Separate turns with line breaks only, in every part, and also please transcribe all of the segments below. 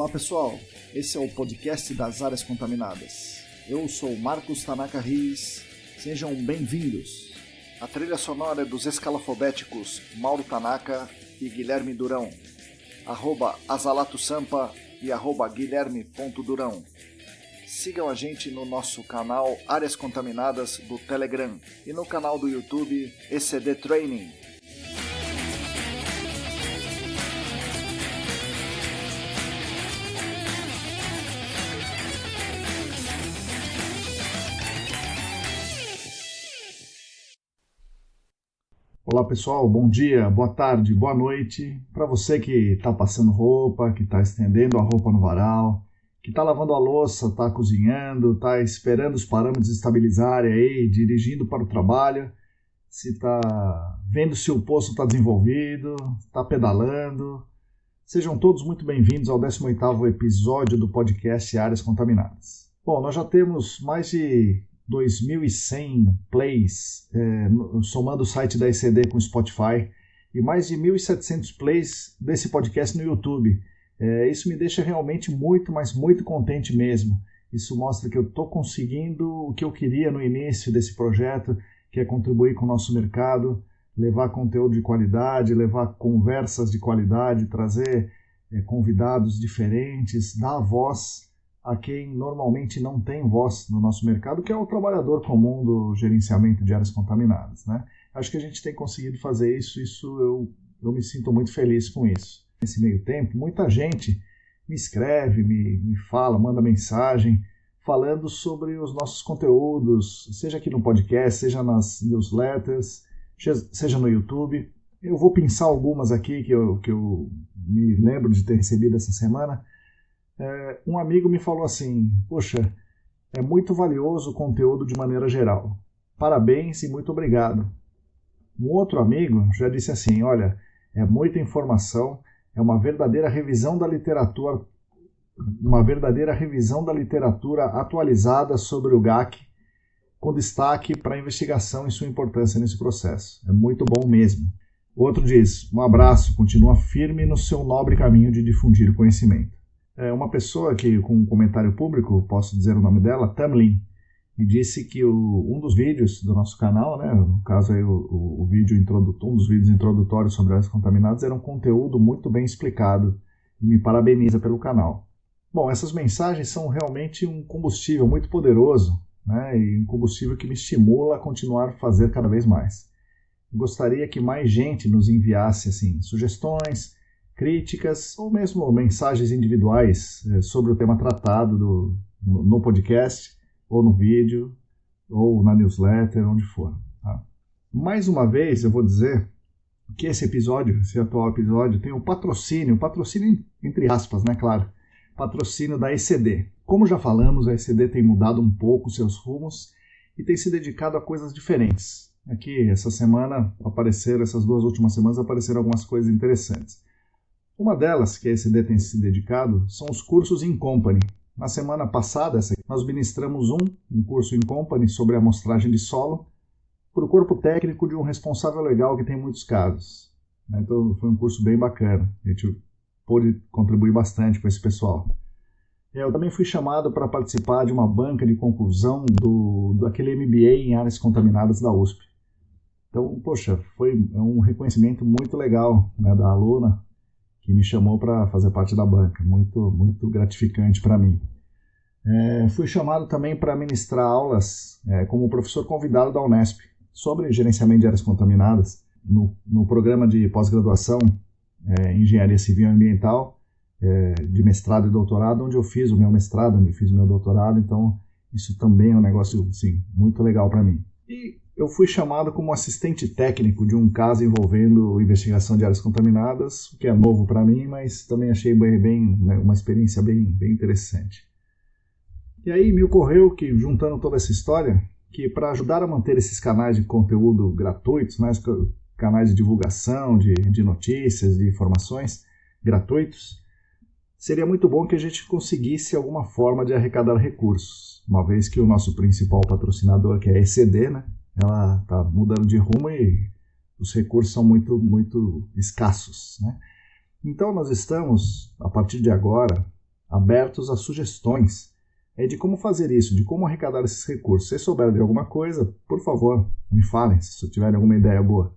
Olá pessoal, esse é o podcast das áreas contaminadas. Eu sou Marcos Tanaka Riz, sejam bem-vindos. A trilha sonora é dos escalafobéticos Mauro Tanaka e Guilherme Durão, @Azalato Sampa e @Guilherme.Durão. Sigam a gente no nosso canal Áreas Contaminadas do Telegram e no canal do YouTube ECD Training. Olá pessoal, bom dia, boa tarde, boa noite. Para você que está passando roupa, que está estendendo a roupa no varal, que está lavando a louça, está cozinhando, está esperando os parâmetros estabilizarem aí, dirigindo para o trabalho, se está vendo se o poço está desenvolvido, está pedalando. Sejam todos muito bem-vindos ao 18º episódio do podcast Áreas Contaminadas. Bom, nós já temos mais de 2.100 plays, somando o site da ECD com o Spotify, e mais de 1.700 plays desse podcast no YouTube. Isso me deixa realmente muito, mas muito contente mesmo. Isso mostra que eu estou conseguindo o que eu queria no início desse projeto, que é contribuir com o nosso mercado, levar conteúdo de qualidade, levar conversas de qualidade, trazer convidados diferentes, dar voz a quem normalmente não tem voz no nosso mercado, que é o trabalhador comum do gerenciamento de áreas contaminadas, né? Acho que a gente tem conseguido fazer isso eu me sinto muito feliz com isso. Nesse meio tempo, muita gente me escreve, me fala, manda mensagem, falando sobre os nossos conteúdos, seja aqui no podcast, seja nas newsletters, seja no YouTube. Eu vou pensar algumas aqui que eu me lembro de ter recebido essa semana. Um amigo me falou assim: poxa, é muito valioso o conteúdo de maneira geral. Parabéns e muito obrigado. Um outro amigo já disse assim: olha, é muita informação, é uma verdadeira revisão da literatura, atualizada sobre o GAC, com destaque para a investigação e sua importância nesse processo. É muito bom mesmo. Outro diz: um abraço, continua firme no seu nobre caminho de difundir o conhecimento. Uma pessoa que, com um comentário público, posso dizer o nome dela, Tamlin, me disse que um dos vídeos do nosso canal, né, no caso aí um dos vídeos introdutórios sobre áreas contaminadas, era um conteúdo muito bem explicado e me parabeniza pelo canal. Bom, essas mensagens são realmente um combustível muito poderoso, né, e um combustível que me estimula a continuar a fazer cada vez mais. Eu gostaria que mais gente nos enviasse assim, sugestões, críticas ou mesmo mensagens individuais sobre o tema tratado no podcast, ou no vídeo, ou na newsletter, onde for. Tá? Mais uma vez, eu vou dizer que esse atual episódio, tem o patrocínio entre aspas, né, claro, patrocínio da ECD. Como já falamos, a ECD tem mudado um pouco seus rumos e tem se dedicado a coisas diferentes. Aqui, essas duas últimas semanas, apareceram algumas coisas interessantes. Uma delas, que a ECD tem se dedicado, são os cursos in company. Na semana passada, nós ministramos um curso in company sobre amostragem de solo para o corpo técnico de um responsável legal que tem muitos casos. Então foi um curso bem bacana, a gente pôde contribuir bastante com esse pessoal. Eu também fui chamado para participar de uma banca de conclusão daquele MBA em áreas contaminadas da USP. Então, poxa, foi um reconhecimento muito legal, né, da aluna, que me chamou para fazer parte da banca, muito, muito gratificante para mim. Fui chamado também para ministrar aulas como professor convidado da Unesp sobre gerenciamento de áreas contaminadas no programa de pós-graduação em Engenharia Civil e Ambiental, de mestrado e doutorado, onde eu fiz o meu mestrado, onde eu fiz o meu doutorado, então isso também é um negócio assim, muito legal para mim. E eu fui chamado como assistente técnico de um caso envolvendo investigação de áreas contaminadas, o que é novo para mim, mas também achei uma experiência bem interessante. E aí me ocorreu que, juntando toda essa história, que para ajudar a manter esses canais de conteúdo gratuitos, né, canais de divulgação, de notícias, de informações gratuitos, seria muito bom que a gente conseguisse alguma forma de arrecadar recursos, uma vez que o nosso principal patrocinador, que é a ECD, né, ela está mudando de rumo e os recursos são muito, muito escassos, né? Então nós estamos, a partir de agora, abertos a sugestões de como fazer isso, de como arrecadar esses recursos. Se vocês souberem de alguma coisa, por favor, me falem, se tiverem alguma ideia boa.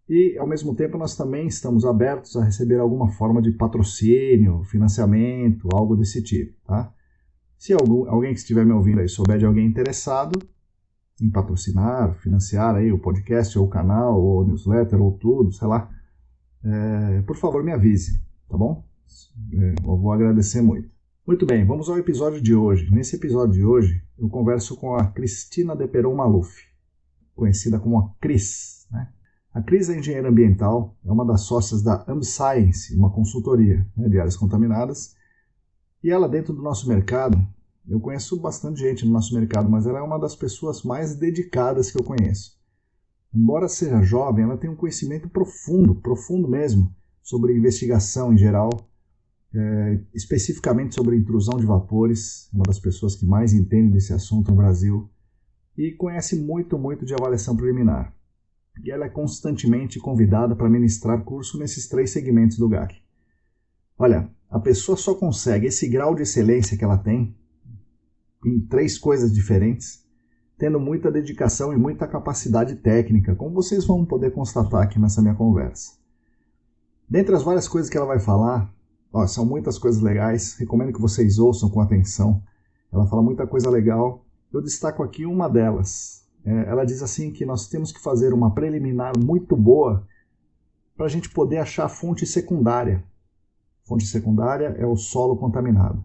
E, ao mesmo tempo, nós também estamos abertos a receber alguma forma de patrocínio, financiamento, algo desse tipo, tá? Se alguém que estiver me ouvindo aí souber de alguém interessado em patrocinar, financiar aí o podcast, ou o canal, ou o newsletter, ou tudo, sei lá, por favor, me avise, tá bom? Eu vou agradecer muito. Muito bem, vamos ao episódio de hoje. Nesse episódio de hoje, eu converso com a Cristina de Peron Maluf, conhecida como a Cris, né? A Cris é engenheira ambiental, é uma das sócias da AmScience, uma consultoria, né, de áreas contaminadas. E ela, dentro do nosso mercado, eu conheço bastante gente no nosso mercado, mas ela é uma das pessoas mais dedicadas que eu conheço. Embora seja jovem, ela tem um conhecimento profundo, profundo mesmo, sobre investigação em geral, especificamente sobre intrusão de vapores, uma das pessoas que mais entende desse assunto no Brasil, e conhece muito, muito de avaliação preliminar. E ela é constantemente convidada para ministrar curso nesses 3 segmentos do GAC. Olha, a pessoa só consegue esse grau de excelência que ela tem em 3 coisas diferentes, tendo muita dedicação e muita capacidade técnica, como vocês vão poder constatar aqui nessa minha conversa. Dentre as várias coisas que ela vai falar, são muitas coisas legais, recomendo que vocês ouçam com atenção. Ela fala muita coisa legal, eu destaco aqui uma delas. Ela diz assim que nós temos que fazer uma preliminar muito boa para a gente poder achar a fonte secundária. Fonte secundária é o solo contaminado.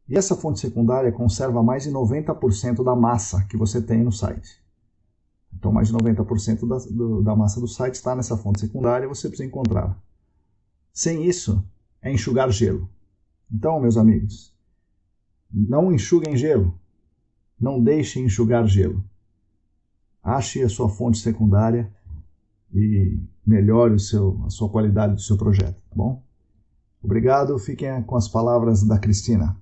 E essa fonte secundária conserva mais de 90% da massa que você tem no site. Então, mais de 90% da massa do site está nessa fonte secundária e você precisa encontrá-la. Sem isso, é enxugar gelo. Então, meus amigos, não enxuguem gelo. Não deixem enxugar gelo. Ache a sua fonte secundária e melhore a sua qualidade do seu projeto, tá bom? Obrigado, fiquem com as palavras da Cristina.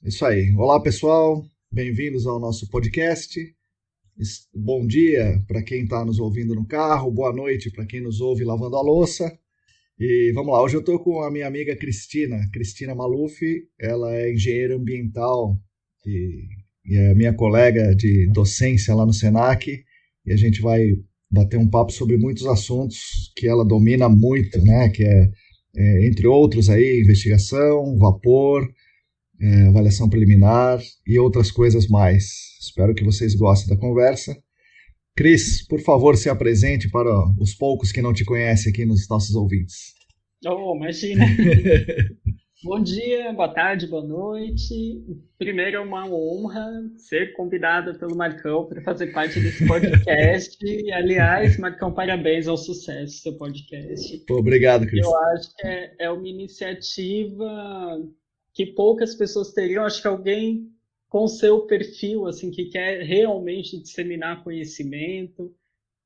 Isso aí. Olá, pessoal. Bem-vindos ao nosso podcast. Bom dia para quem está nos ouvindo no carro, boa noite para quem nos ouve lavando a louça. E vamos lá, hoje eu estou com a minha amiga Cristina Maluf. Ela é engenheira ambiental e é minha colega de docência lá no Senac, e a gente vai bater um papo sobre muitos assuntos que ela domina muito, né? Que entre outros aí, investigação, vapor, avaliação preliminar e outras coisas mais. Espero que vocês gostem da conversa. Cris, por favor, se apresente para os poucos que não te conhecem aqui nos nossos ouvintes.
Oh, imagina! Bom dia, boa tarde, boa noite. Primeiro é uma honra ser convidada pelo Marcão para fazer parte desse podcast. E, aliás, Marcão, parabéns ao sucesso do seu podcast.
Obrigado, Cris.
Eu acho que é uma iniciativa que poucas pessoas teriam. Acho que alguém com seu perfil, assim, que quer realmente disseminar conhecimento,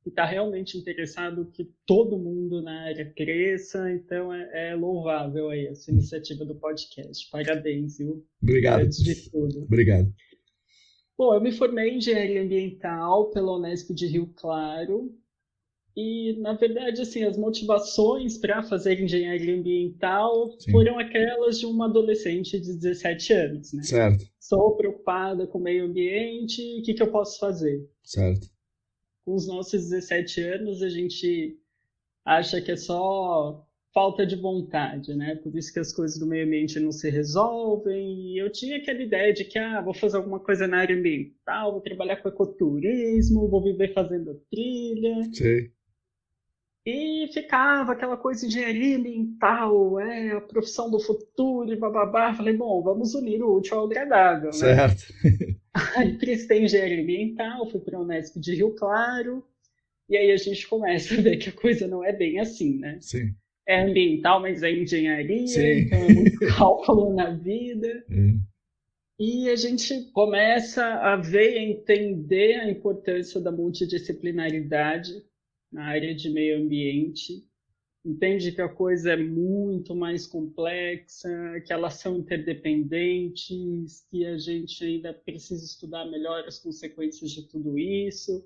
que está realmente interessado que todo mundo na área cresça, então é louvável aí essa iniciativa do podcast. Parabéns, viu?
Obrigado.
Antes de tudo.
Obrigado.
Bom, eu me formei em engenharia ambiental pela Unesp de Rio Claro e, na verdade, assim, as motivações para fazer engenharia ambiental foram aquelas de uma adolescente de 17 anos, né?
Certo.
Sou preocupada com o meio ambiente, o que eu posso fazer?
Certo.
Com os nossos 17 anos, a gente acha que é só falta de vontade, né? Por isso que as coisas do meio ambiente não se resolvem. E eu tinha aquela ideia de que, vou fazer alguma coisa na área ambiental, vou trabalhar com ecoturismo, vou viver fazendo trilha.
Sim.
E ficava aquela coisa, engenharia ambiental, a profissão do futuro e bababá. Falei, bom, vamos unir o útil ao agradável, né?
Certo.
Aí prestei engenharia ambiental, fui para a Unesp de Rio Claro, e aí a gente começa a ver que a coisa não é bem assim, né?
Sim.
É ambiental, mas é engenharia,
Sim.
Então é muito cálculo na vida. E a gente começa a ver e entender a importância da multidisciplinaridade na área de meio ambiente. Entende que a coisa é muito mais complexa, que elas são interdependentes, que a gente ainda precisa estudar melhor as consequências de tudo isso.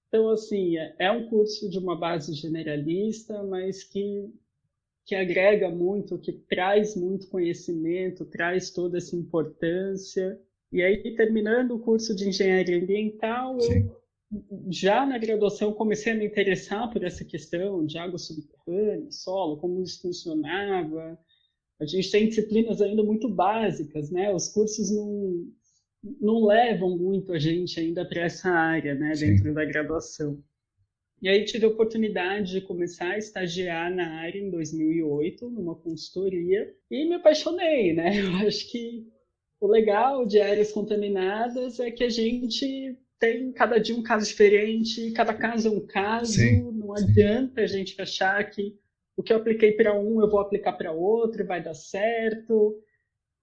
Então, assim, é um curso de uma base generalista, mas que que agrega muito, que traz muito conhecimento, traz toda essa importância. E aí, terminando o curso de engenharia ambiental,
Sim.
eu já na graduação comecei a me interessar por essa questão de água subterrânea, solo, como isso funcionava. A gente tem disciplinas ainda muito básicas, né? Os cursos não levam muito a gente ainda para essa área, né?
Sim.
Dentro da graduação. E aí tive a oportunidade de começar a estagiar na área em 2008, numa consultoria, e me apaixonei, né? Eu acho que o legal de áreas contaminadas é que a gente tem cada dia um caso diferente, cada caso é um caso,
Sim.
não adianta a gente achar que o que eu apliquei para um eu vou aplicar para outro e vai dar certo.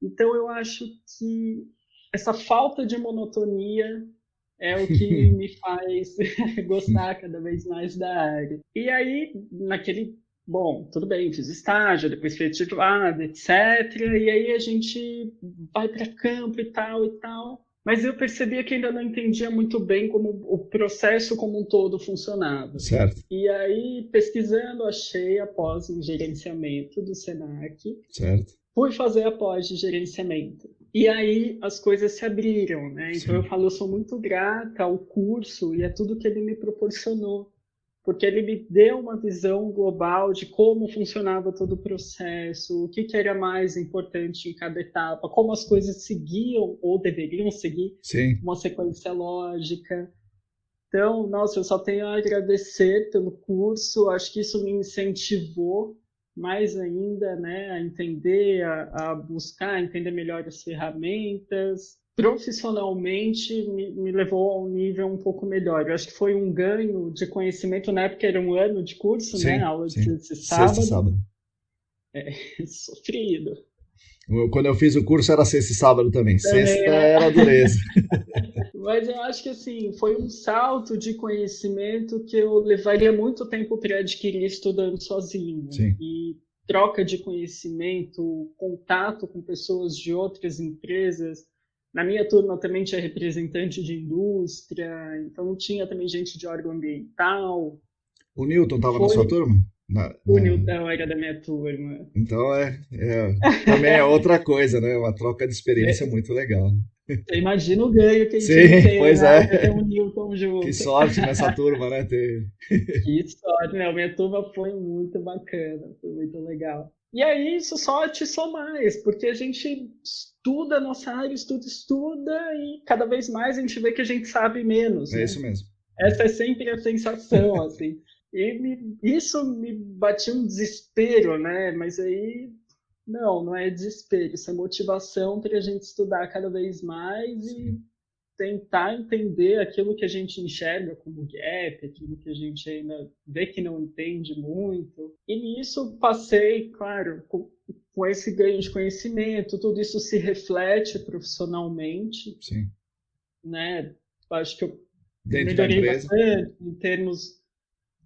Então eu acho que essa falta de monotonia é o que me faz gostar cada vez mais da área. E aí, bom, tudo bem, fiz estágio, depois fui titulado, etc. E aí a gente vai para campo e tal. Mas eu percebia que ainda não entendia muito bem como o processo como um todo funcionava.
Certo.
E aí, pesquisando, achei a pós em gerenciamento do Senac.
Certo.
Fui fazer a pós de gerenciamento. E aí as coisas se abriram, né? Então eu sou muito grata ao curso e a tudo que ele me proporcionou, porque ele me deu uma visão global de como funcionava todo o processo, o que era mais importante em cada etapa, como as coisas seguiam ou deveriam seguir uma sequência lógica. Então, nossa, eu só tenho a agradecer pelo curso, acho que isso me incentivou mais ainda, né, a entender, a buscar, entender melhor as ferramentas. Profissionalmente, me levou a um nível um pouco melhor. Eu acho que foi um ganho de conhecimento, na época era um ano de curso, né, aula de sexta e sábado.
Sexta e sábado.
Sofrido.
Quando eu fiz o curso era sexta e sábado também. Sexta era dureza.
Mas eu acho que assim, foi um salto de conhecimento que eu levaria muito tempo para adquirir estudando sozinho.
Sim.
E troca de conhecimento, contato com pessoas de outras empresas. Na minha turma também tinha representante de indústria, então tinha também gente de órgão ambiental.
O Newton estava na sua turma?
O Newton era da minha turma.
Então também é outra coisa, né? Uma troca de experiência muito legal.
Você imagina o ganho que a gente tem,
pois
né? Ter um Newton junto.
Que sorte nessa turma, né?
Que sorte, né? Minha turma foi muito bacana, foi muito legal. E aí isso só atiçou mais, porque a gente estuda a nossa área, estuda, e cada vez mais a gente vê que a gente sabe menos.
É
né?
isso mesmo.
Essa é sempre a sensação, assim. E isso me batia um desespero, né? Mas aí, não é desespero, isso é motivação para a gente estudar cada vez mais e tentar entender aquilo que a gente enxerga como gap, aquilo que a gente ainda vê que não entende muito. E nisso passei, claro, com esse ganho de conhecimento, tudo isso se reflete profissionalmente.
Sim.
Né? Acho que eu
Dentro da empresa,
bastante em termos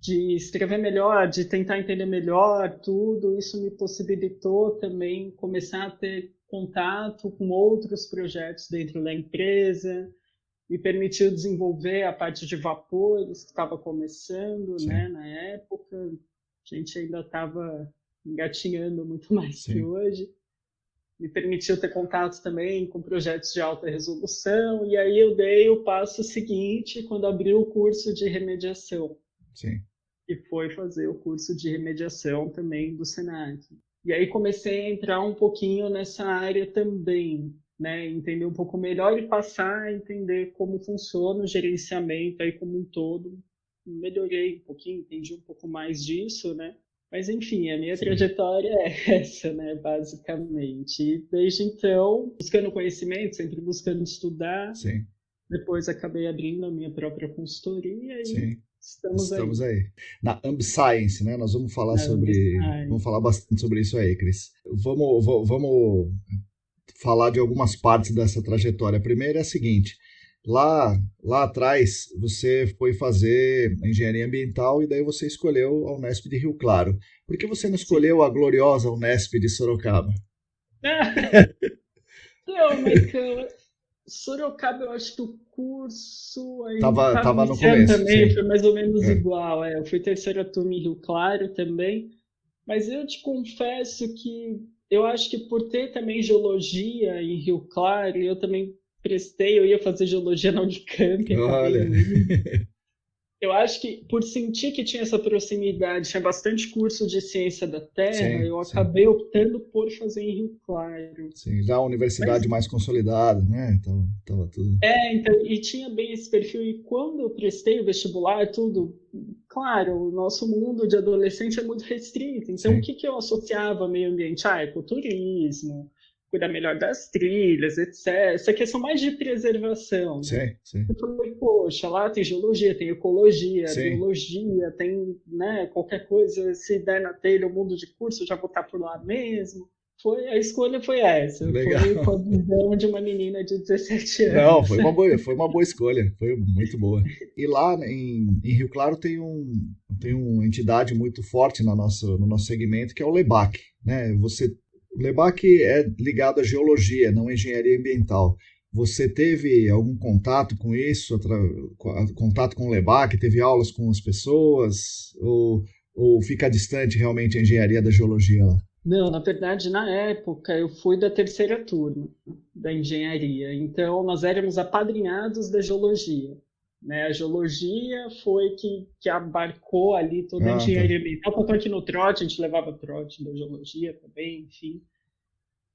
de escrever melhor, de tentar entender melhor tudo. Isso me possibilitou também começar a ter contato com outros projetos dentro da empresa, me permitiu desenvolver a parte de vapores, que estava começando, né, na época. A gente ainda estava engatinhando muito mais que hoje. Me permitiu ter contato também com projetos de alta resolução, e aí eu dei o passo seguinte quando abri o curso de remediação.
Sim.
E foi fazer o curso de remediação também do Senac. E aí comecei a entrar um pouquinho nessa área também, né? Entender um pouco melhor e passar a entender como funciona o gerenciamento aí como um todo. Melhorei um pouquinho, entendi um pouco mais disso, né? Mas, enfim, a minha trajetória é essa, né, basicamente. E desde então, buscando conhecimento, sempre buscando estudar.
Sim.
Depois acabei abrindo a minha própria consultoria e estamos
aí. Na AmbiScience, né? Nós vamos falar vamos falar bastante sobre isso aí, Cris. Vamos falar de algumas partes dessa trajetória. A primeira é a seguinte: lá atrás você foi fazer engenharia ambiental e daí você escolheu a Unesp de Rio Claro. Por que você não escolheu a gloriosa Unesp de Sorocaba?
Não, mas Sorocaba, eu acho que o curso ainda
tava no começo
também, foi mais ou menos igual. Eu fui terceira turma em Rio Claro também. Mas eu te confesso que eu acho que por ter também geologia em Rio Claro, eu também prestei, eu ia fazer geologia na Unicamp, acabei
Olha,
não indo. Eu acho que por sentir que tinha essa proximidade, tinha bastante curso de ciência da Terra,
sim,
eu
sim,
acabei optando por fazer em Rio Claro.
sim. Já a
Mas
universidade mais consolidada, né? Então, tava tudo.
então, e tinha bem esse perfil. E quando eu prestei o vestibular, tudo, claro, o nosso mundo de adolescente é muito restrito. Então, o
Sim,
que que eu associava ao meio ambiente? Ah, ecoturismo, cuidar melhor das trilhas, etc. Essa questão mais de preservação, né?
sim, sim,
Eu falei, poxa, lá tem geologia, tem ecologia,
sim.
biologia, tem, né, qualquer coisa, se der na telha, o mundo de curso, eu já vou estar por lá mesmo. A escolha foi essa,
Legal.
foi com a visão de uma menina de 17
Não,
anos.
foi uma boa escolha, foi muito boa. E lá em Rio Claro tem uma entidade muito forte no nosso segmento, que é o LEBAC, né? O LEBAC é ligado à geologia, não à engenharia ambiental. Você teve algum contato com isso, contato com o LEBAC, teve aulas com as pessoas, ou fica distante realmente a engenharia da geologia lá?
Não, na verdade, na época, eu fui da terceira turma da engenharia, então nós éramos apadrinhados da geologia. Né? A geologia foi que abarcou ali toda a
Ah, tá.
engenharia ambiental. Tanto aqui no trote, a gente levava trote da geologia também, enfim.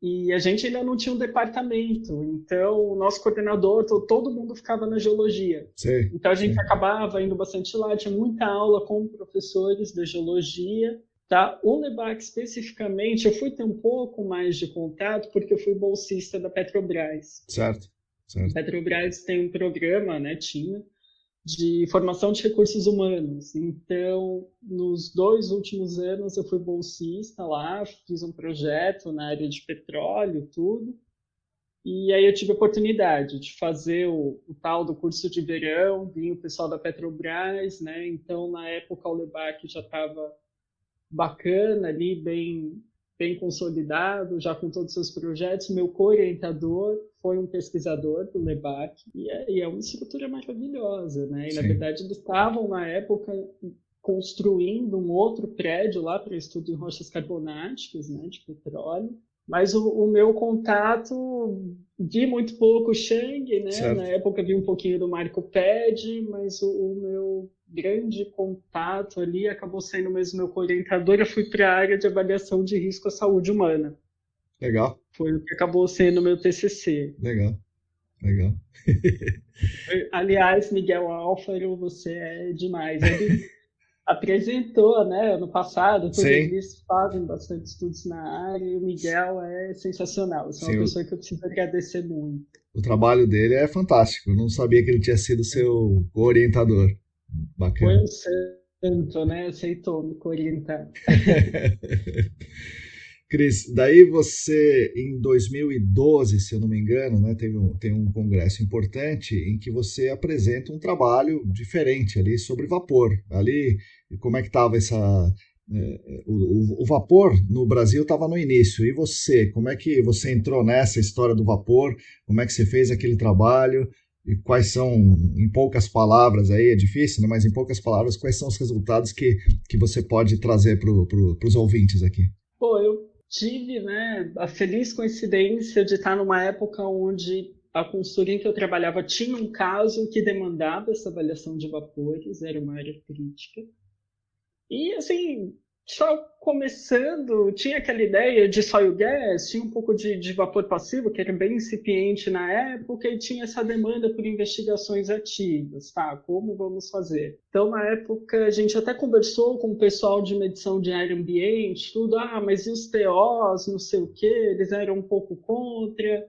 E a gente ainda não tinha um departamento, então o nosso coordenador, todo mundo ficava na geologia.
Sei,
Então a gente
sei.
acabava indo bastante lá, tinha muita aula com professores da geologia. Tá? O LEBAC especificamente, eu fui ter um pouco mais de contato porque eu fui bolsista da Petrobras.
Certo,
A
certo.
Petrobras tem um programa, né, tinha, de formação de recursos humanos. Então, nos 2 últimos anos eu fui bolsista lá, fiz um projeto na área de petróleo, tudo. E aí eu tive a oportunidade de fazer o tal do curso de verão, vinha o pessoal da Petrobras, né? Então, na época, o LEBAC já estava bacana ali, bem consolidado, já com todos os seus projetos. Meu co-orientador foi um pesquisador do LEBAC, e é uma estrutura maravilhosa, né? E, na
Sim.
verdade, eles estavam, na época, construindo um outro prédio lá para estudo em rochas carbonáticas, né, de petróleo. Mas o meu contato, vi muito pouco o Shang, né? Na
Certo.
época vi um pouquinho do Marco Ped, mas o meu grande contato ali acabou sendo mesmo meu orientador. Eu fui para a área de avaliação de risco à saúde humana.
Legal,
Foi o que acabou sendo meu TCC.
legal, legal.
Aliás, Miguel Álvaro, você é demais. Ele apresentou, né, ano passado, todos
Sim,
eles fazem bastante estudos na área e o Miguel é sensacional. Você é uma
sim,
pessoa que eu preciso agradecer muito.
o trabalho dele é fantástico. Eu não sabia que ele tinha sido seu orientador.
Foi
Bacana.
um santo, né? Aceitou me orientar.
Cris, daí você, em 2012, se eu não me engano, né, tem um congresso importante em que você apresenta um trabalho diferente ali sobre vapor. Ali, como é que estava o vapor no Brasil estava no início. E você, como é que você entrou nessa história do vapor? Como é que você fez aquele trabalho? E quais são, em poucas palavras aí, é difícil, né? Mas em poucas palavras, quais são os resultados que você pode trazer para os ouvintes aqui?
Pô, eu tive, né, a feliz coincidência de estar numa época onde a consultoria em que eu trabalhava tinha um caso que demandava essa avaliação de vapores, era uma área crítica. E, assim, só começando, tinha aquela ideia de soil gas, tinha um pouco de vapor passivo, que era bem incipiente na época, e tinha essa demanda por investigações ativas, tá? Como vamos fazer? Então, na época, a gente até conversou com o pessoal de medição de ar ambiente, tudo, mas e os TOs, não sei o quê, eles eram um pouco contra.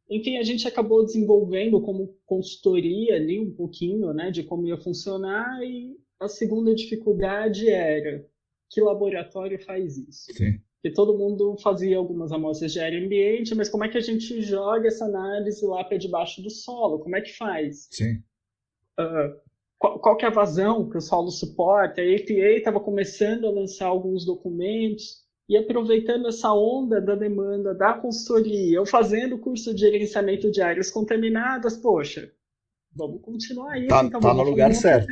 Enfim, a gente acabou desenvolvendo como consultoria ali um pouquinho, né, de como ia funcionar, e a segunda dificuldade era que laboratório faz isso?
Sim,
Porque todo mundo fazia algumas amostras de ar ambiente, mas como é que a gente joga essa análise lá para debaixo do solo? Como é que faz?
sim,
Qual que é a vazão que o solo suporta? A EPA estava começando a lançar alguns documentos e aproveitando essa onda da demanda da consultoria, eu fazendo o curso de gerenciamento de áreas contaminadas, poxa, vamos continuar isso,
tá,
então
tá
vamos
no lugar certo.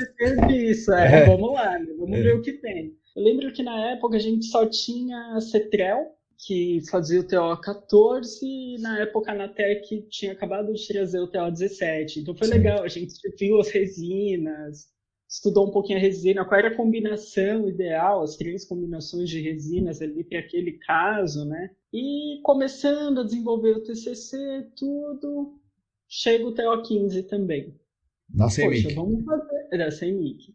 Isso, vamos lá, né? Vamos ver o que tem. Eu lembro que na época a gente só tinha Cetrel, que fazia o TO14, e na época a Natec tinha acabado de trazer o TO17. Então foi legal, a gente viu as resinas, estudou um pouquinho a resina, qual era a combinação ideal, as 3 combinações de resinas ali para aquele caso, né? E começando a desenvolver o TCC, tudo, chega o TO15 também.
Na CEMIC.
Poxa, vamos fazer da CEMIC.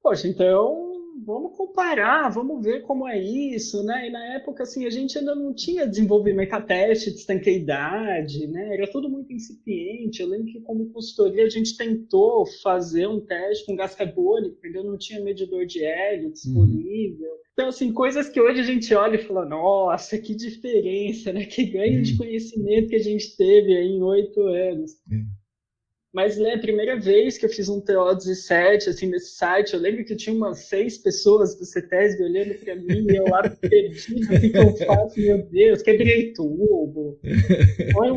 Poxa, então vamos comparar, vamos ver como é isso, né? E na época, assim, a gente ainda não tinha desenvolvimento a teste de estanqueidade, né? Era tudo muito incipiente. Eu lembro que, como consultoria, a gente tentou fazer um teste com gás carbônico, ainda não tinha medidor de hélio disponível. Então, assim, coisas que hoje a gente olha e fala, nossa, que diferença, né? Que ganho de conhecimento que a gente teve aí em 8 anos. Mas, né, a primeira vez que eu fiz um TO17, assim, nesse site, eu lembro que tinha umas 6 pessoas do CETESB olhando para mim, e eu lá perdido, o que eu faço? Meu Deus, quebrei tubo. Foi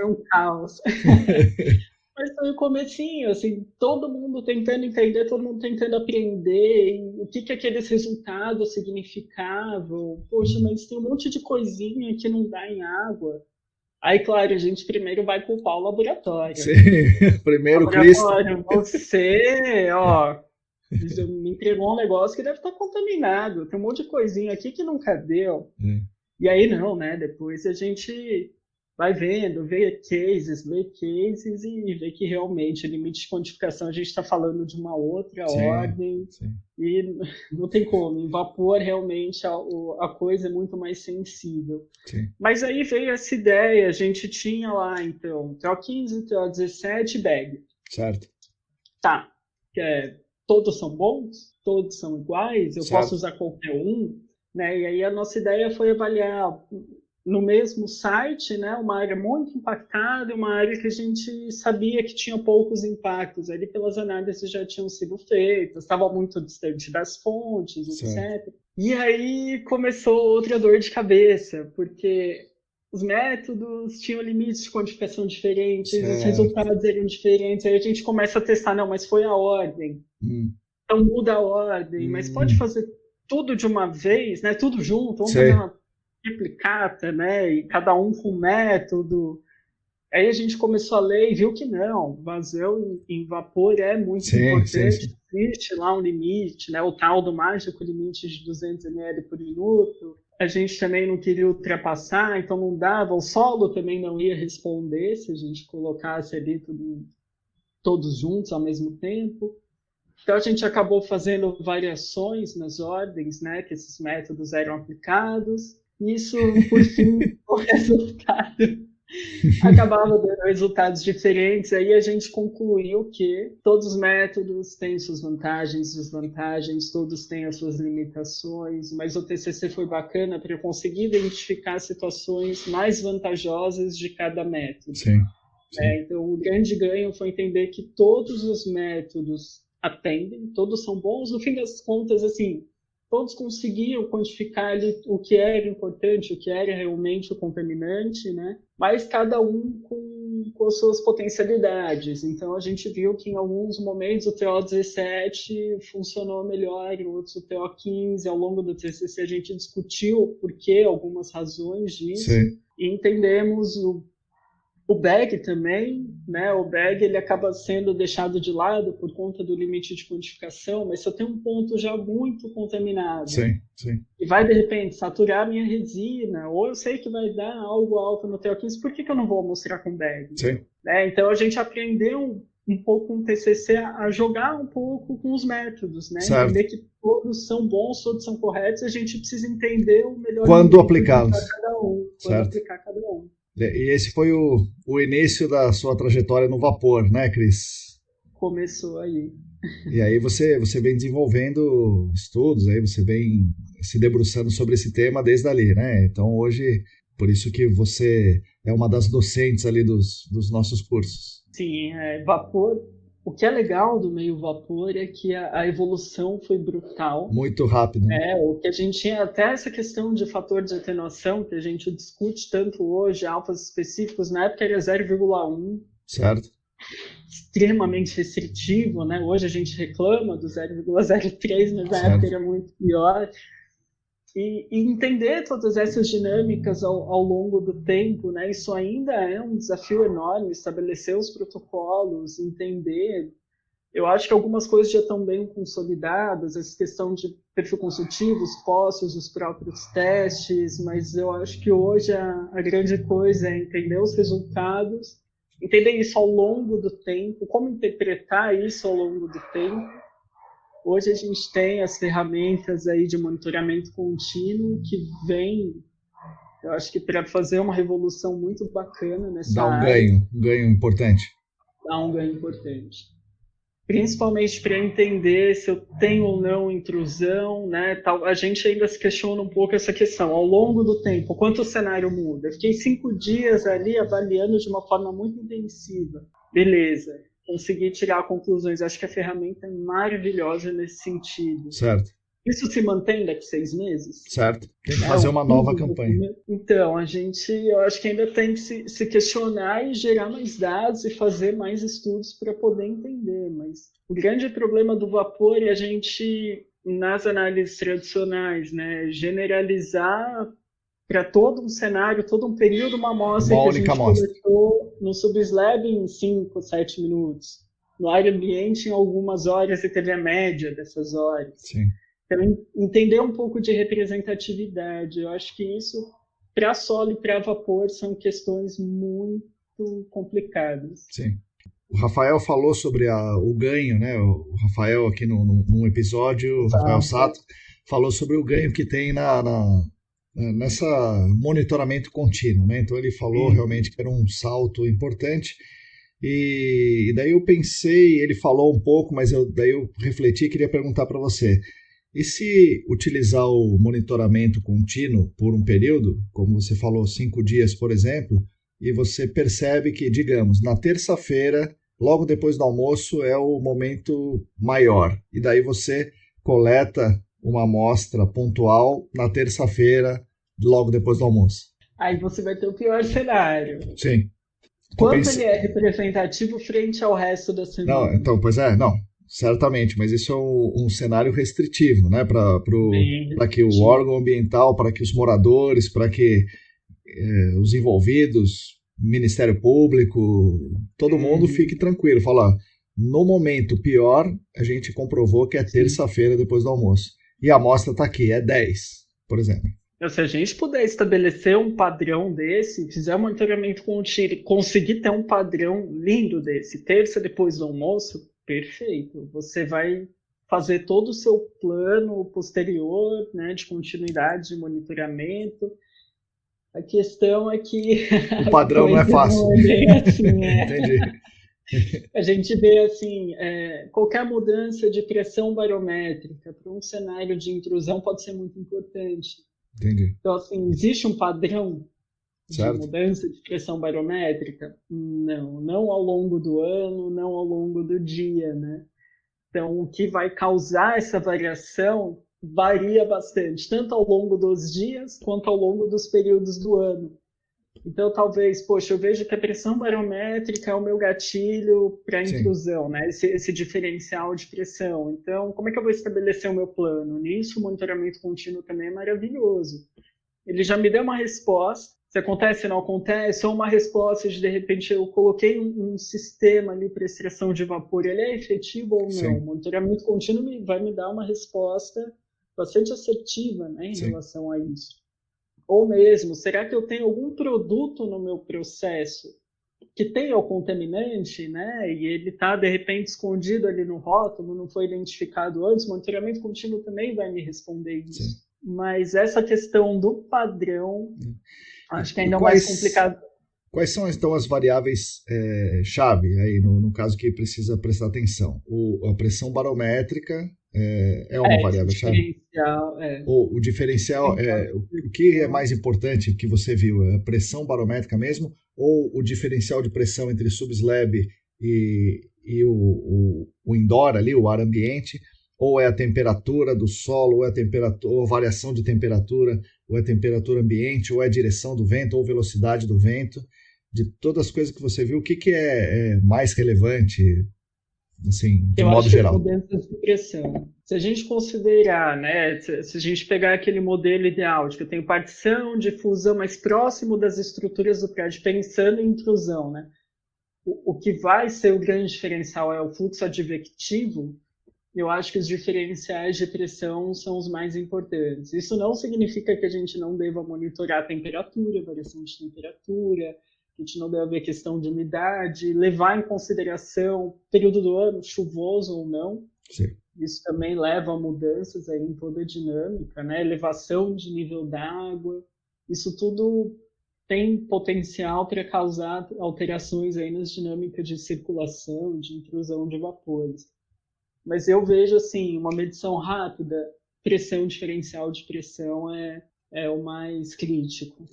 um caos. Mas foi o comecinho, assim, todo mundo tentando entender, todo mundo tentando aprender, o que aqueles resultados significavam. Poxa, mas tem um monte de coisinha que não dá em água. Aí, claro, a gente primeiro vai culpar o laboratório.
Sim, primeiro Cristo.
Você, me entregou um negócio que deve estar contaminado. Tem um monte de coisinha aqui que nunca deu. E aí não, né? Depois a gente vai vendo, vê cases e vê que realmente o limite de quantificação a gente está falando de uma outra ordem. E não tem como. Em vapor, realmente, a coisa é muito mais sensível. Mas aí veio essa ideia, a gente tinha lá, então, TO15, TO17 e BAG.
Certo.
Tá. Todos são bons? Todos são iguais? Eu posso usar qualquer um? Né? E aí a nossa ideia foi avaliar no mesmo site, né, uma área muito impactada e uma área que a gente sabia que tinha poucos impactos. Ali pelas análises já tinham sido feitas, estava muito distante das fontes, etc. E aí começou outra dor de cabeça, porque os métodos tinham limites de quantificação diferentes, os resultados eram diferentes, aí a gente começa a testar, não, mas foi a ordem. Então muda a ordem, mas pode fazer tudo de uma vez, né, tudo junto, vamos fazer uma replicata, né? E cada um com um método. Aí a gente começou a ler e viu que não, vazão em vapor é muito importante. Existe lá um limite, né? O tal do mágico limite de 200 ml por minuto. A gente também não queria ultrapassar, então não dava. O solo também não ia responder se a gente colocasse ali todos juntos ao mesmo tempo. Então a gente acabou fazendo variações nas ordens, né? Que esses métodos eram aplicados. Isso, por fim, o resultado acabava dando resultados diferentes. Aí a gente concluiu que todos os métodos têm suas vantagens, desvantagens, todos têm as suas limitações, mas o TCC foi bacana para eu conseguir identificar situações mais vantajosas de cada método. Então, o grande ganho foi entender que todos os métodos atendem, todos são bons. No fim das contas, assim, todos conseguiam quantificar ali o que era importante, o que era realmente o contaminante, né? Mas cada um com as suas potencialidades. Então, a gente viu que em alguns momentos o TO17 funcionou melhor, em outros o TO15. Ao longo do TCC, a gente discutiu o porquê, algumas razões disso. E entendemos o BAG também, né? O BAG ele acaba sendo deixado de lado por conta do limite de quantificação, mas se eu tenho um ponto já muito contaminado e vai, de repente, saturar a minha resina, ou eu sei que vai dar algo alto no TO15, por que eu não vou mostrar com BAG? Então, a gente aprendeu um pouco no TCC a jogar um pouco com os métodos, né? Entender que todos são bons, todos são corretos, a gente precisa entender o melhor
quando aplicá-los.
Quando aplicar cada um.
E esse foi o início da sua trajetória no vapor, né, Cris?
Começou aí.
E aí você vem desenvolvendo estudos, aí você vem se debruçando sobre esse tema desde ali, né? Então hoje, por isso que você é uma das docentes ali dos nossos cursos.
Sim, vapor. O que é legal do meio vapor é que a evolução foi brutal.
Muito rápido.
O que a gente tinha, até essa questão de fator de atenuação, que a gente discute tanto hoje, alfas específicos, na época era 0,1.
Certo.
extremamente restritivo, né? Hoje a gente reclama do 0,03, mas na época era muito pior. E entender todas essas dinâmicas ao longo do tempo, né? Isso ainda é um desafio enorme, estabelecer os protocolos, entender. Eu acho que algumas coisas já estão bem consolidadas, essa questão de perfil consultivo, os postos, os próprios testes, mas eu acho que hoje a grande coisa é entender os resultados, entender isso ao longo do tempo, como interpretar isso ao longo do tempo. Hoje a gente tem as ferramentas aí de monitoramento contínuo que vem, eu acho que para fazer uma revolução muito bacana nessa área.
Um ganho importante.
Dá um ganho importante. Principalmente para entender se eu tenho ou não intrusão, né? A gente ainda se questiona um pouco essa questão. Ao longo do tempo, quanto o cenário muda? Eu fiquei 5 dias ali avaliando de uma forma muito intensiva. Beleza. Conseguir tirar conclusões. Acho que a ferramenta é maravilhosa nesse sentido.
Certo.
Isso se mantém daqui a 6 meses?
Certo. Tem que fazer uma nova campanha.
Então, eu acho que ainda tem que se questionar e gerar mais dados e fazer mais estudos para poder entender. Mas o grande problema do vapor é a gente, nas análises tradicionais, né, generalizar para todo um cenário, todo um período, uma amostra que a gente coletou no subslab em 5, 7 minutos. No ar ambiente, em algumas horas, e teve a média dessas horas.
Sim.
Então, entender um pouco de representatividade. Eu acho que isso, para solo e para vapor, são questões muito complicadas.
Sim. O Rafael falou sobre o ganho, né? O Rafael aqui num episódio, o Rafael Sato, falou sobre o ganho que tem nessa monitoramento contínuo, né? Então ele falou realmente que era um salto importante. E daí eu pensei, ele falou um pouco, mas daí eu refleti e queria perguntar para você. E se utilizar o monitoramento contínuo por um período, como você falou, 5 dias, por exemplo, e você percebe que, digamos, na terça-feira, logo depois do almoço, é o momento maior. E daí você coleta uma amostra pontual na terça-feira, logo depois do almoço.
Aí você vai ter o pior cenário.
Sim.
Quanto ele é representativo frente ao resto da semana?
Não, então, pois é, não. Certamente, mas isso é um cenário restritivo, né? Para que o órgão ambiental, para que os moradores, para que os envolvidos, Ministério Público, todo mundo fique tranquilo. Fala, no momento pior, a gente comprovou que é terça-feira depois do almoço. E a amostra está aqui, é 10, por exemplo.
Se a gente puder estabelecer um padrão desse, fizer um monitoramento contínuo, conseguir ter um padrão lindo desse, terça depois do almoço, perfeito. Você vai fazer todo o seu plano posterior, né, de continuidade de monitoramento. A questão é que
o padrão não é fácil.
Não é bem assim, né?
Entendi.
A gente vê assim, qualquer mudança de pressão barométrica para um cenário de intrusão pode ser muito importante.
Entendi.
Então, assim, existe um padrão
certo.
De mudança de pressão barométrica? Não ao longo do ano, não ao longo do dia, né? Então, o que vai causar essa variação varia bastante, tanto ao longo dos dias quanto ao longo dos períodos do ano. Então, talvez, eu vejo que a pressão barométrica é o meu gatilho para intrusão, né? Esse diferencial de pressão. Então, como é que eu vou estabelecer o meu plano? Nisso, o monitoramento contínuo também é maravilhoso. Ele já me deu uma resposta, se acontece ou não acontece, ou uma resposta de repente, eu coloquei um sistema ali para extração de vapor, ele é efetivo ou não? O monitoramento contínuo vai me dar uma resposta bastante assertiva, né, em relação a isso. Ou mesmo, será que eu tenho algum produto no meu processo que tenha o contaminante, né? E ele está, de repente, escondido ali no rótulo, não foi identificado antes? O monitoramento contínuo também vai me responder isso. Sim. Mas essa questão do padrão, acho que ainda é mais complicado.
Quais são, então, as variáveis chave, aí, no caso que precisa prestar atenção? A pressão barométrica é uma variável chave? O diferencial, o que é mais importante que você viu? É a pressão barométrica mesmo? Ou o diferencial de pressão entre subslab e o indoor ali, o ar ambiente? Ou é a temperatura do solo, ou a variação de temperatura, ou é a temperatura ambiente, ou é a direção do vento, ou velocidade do vento? de todas as coisas que você viu, o que é mais relevante, assim, de
Eu
modo
acho que as
geral?
mudanças de pressão. Se a gente considerar, né, se a gente pegar aquele modelo ideal de que eu tenho partição, difusão mais próximo das estruturas do prédio, pensando em intrusão, né, o que vai ser o grande diferencial é o fluxo advectivo. Eu acho que os diferenciais de pressão são os mais importantes. Isso não significa que a gente não deva monitorar a temperatura, variação de temperatura, que a gente não deve ver questão de umidade, levar em consideração período do ano, chuvoso ou não.
Sim.
Isso também leva a mudanças aí em toda a dinâmica, né? Elevação de nível d'água. Isso tudo tem potencial para causar alterações aí nas dinâmicas de circulação, de intrusão de vapores. Mas eu vejo assim, uma medição rápida, pressão diferencial de pressão é o mais crítico.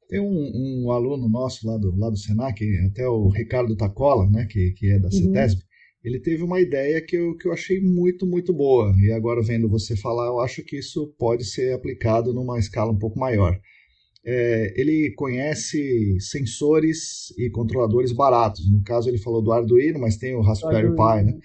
Tem um aluno nosso lá do Senac, até o Ricardo Tacola, né, que é da CETESB, ele teve uma ideia que eu achei muito, muito boa. E agora, vendo você falar, eu acho que isso pode ser aplicado numa escala um pouco maior. Ele conhece sensores e controladores baratos. No caso, ele falou do Arduino, mas tem o Raspberry Pi, né?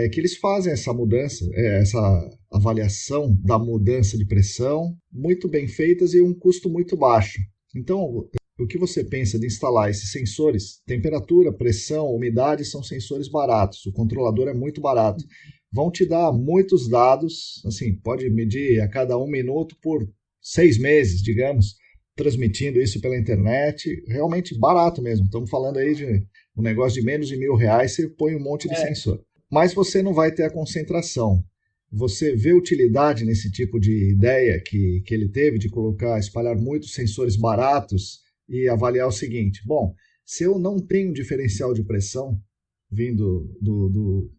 Que eles fazem essa mudança, essa avaliação da mudança de pressão, muito bem feitas e um custo muito baixo. Então, o que você pensa de instalar esses sensores? Temperatura, pressão, umidade são sensores baratos, o controlador é muito barato. Vão te dar muitos dados, assim, pode medir a cada 1 minuto por 6 meses, digamos, transmitindo isso pela internet, realmente barato mesmo. Estamos falando aí de um negócio de menos de R$1.000, você põe um monte de sensor. Mas você não vai ter a concentração. Você vê utilidade nesse tipo de ideia que ele teve de espalhar muitos sensores baratos e avaliar o seguinte: bom, se eu não tenho diferencial de pressão vindo do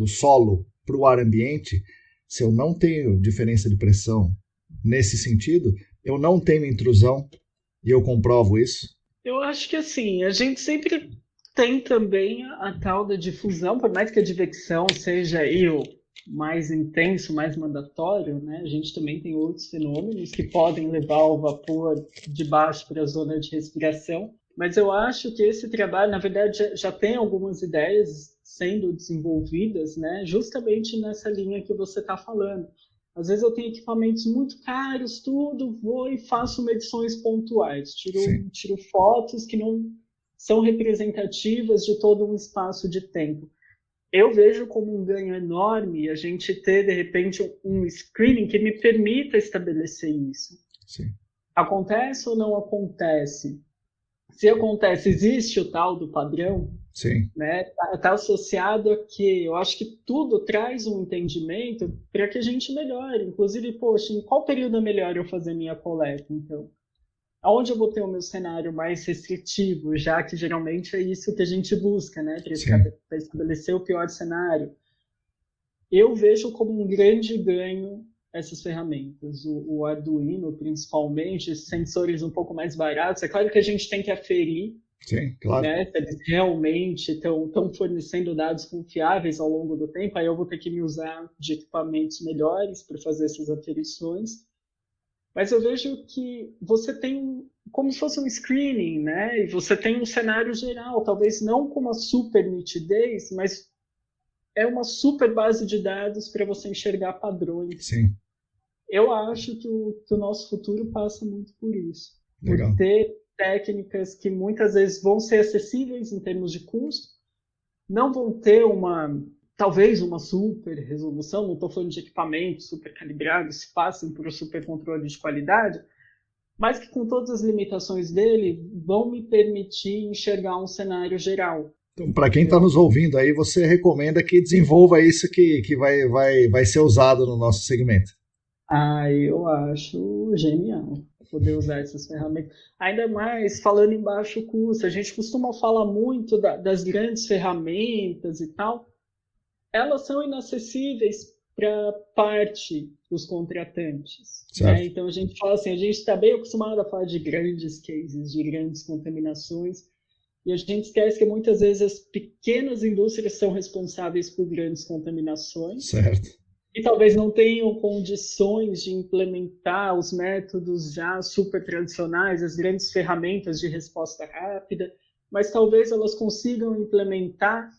solo para o ar ambiente, se eu não tenho diferença de pressão nesse sentido, eu não tenho intrusão e eu comprovo isso.
Eu acho que assim, a gente sempre tem também a tal da difusão, por mais que a advecção seja aí o mais intenso, mais mandatório, né? A gente também tem outros fenômenos que podem levar o vapor de baixo para a zona de respiração. Mas eu acho que esse trabalho, na verdade, já tem algumas ideias sendo desenvolvidas, né? Justamente nessa linha que você está falando. Às vezes eu tenho equipamentos muito caros, tudo, vou e faço medições pontuais, tiro fotos que não são representativas de todo um espaço de tempo. Eu vejo como um ganho enorme a gente ter, de repente, um screening que me permita estabelecer isso.
Sim.
Acontece ou não acontece? Se acontece, existe o tal do padrão?
Sim.
Né? Tá associado a que eu acho que tudo traz um entendimento para que a gente melhore. Inclusive, poxa, em qual período é melhor eu fazer minha coleta, então? Aonde eu vou ter o meu cenário mais restritivo, já que geralmente é isso que a gente busca, né? Para estabelecer o pior cenário. Eu vejo como um grande ganho essas ferramentas. O Arduino, principalmente, esses sensores um pouco mais baratos. É claro que a gente tem que aferir.
Sim, claro.
Né? Se eles realmente estão fornecendo dados confiáveis ao longo do tempo, aí eu vou ter que me usar de equipamentos melhores para fazer essas aferições. Mas eu vejo que você tem como se fosse um screening, né? E você tem um cenário geral, talvez não com uma super nitidez, mas é uma super base de dados para você enxergar padrões.
Sim.
Eu acho que o nosso futuro passa muito por isso.
Legal.
Por ter técnicas que muitas vezes vão ser acessíveis em termos de custo, não vão ter talvez uma super resolução, não estou falando de equipamentos super calibrados, que passem por um super controle de qualidade, mas que com todas as limitações dele vão me permitir enxergar um cenário geral.
Então, para quem está nos ouvindo aí, você recomenda que desenvolva isso que vai ser usado no nosso segmento?
Eu acho genial poder usar essas ferramentas. Ainda mais falando em baixo custo, a gente costuma falar muito das grandes ferramentas e tal. Elas são inacessíveis para parte dos contratantes. Né? Então a gente fala assim, a gente está bem acostumado a falar de grandes cases, de grandes contaminações, e a gente esquece que muitas vezes as pequenas indústrias são responsáveis por grandes contaminações.
Certo.
e talvez não tenham condições de implementar os métodos já super tradicionais, as grandes ferramentas de resposta rápida, mas talvez elas consigam implementar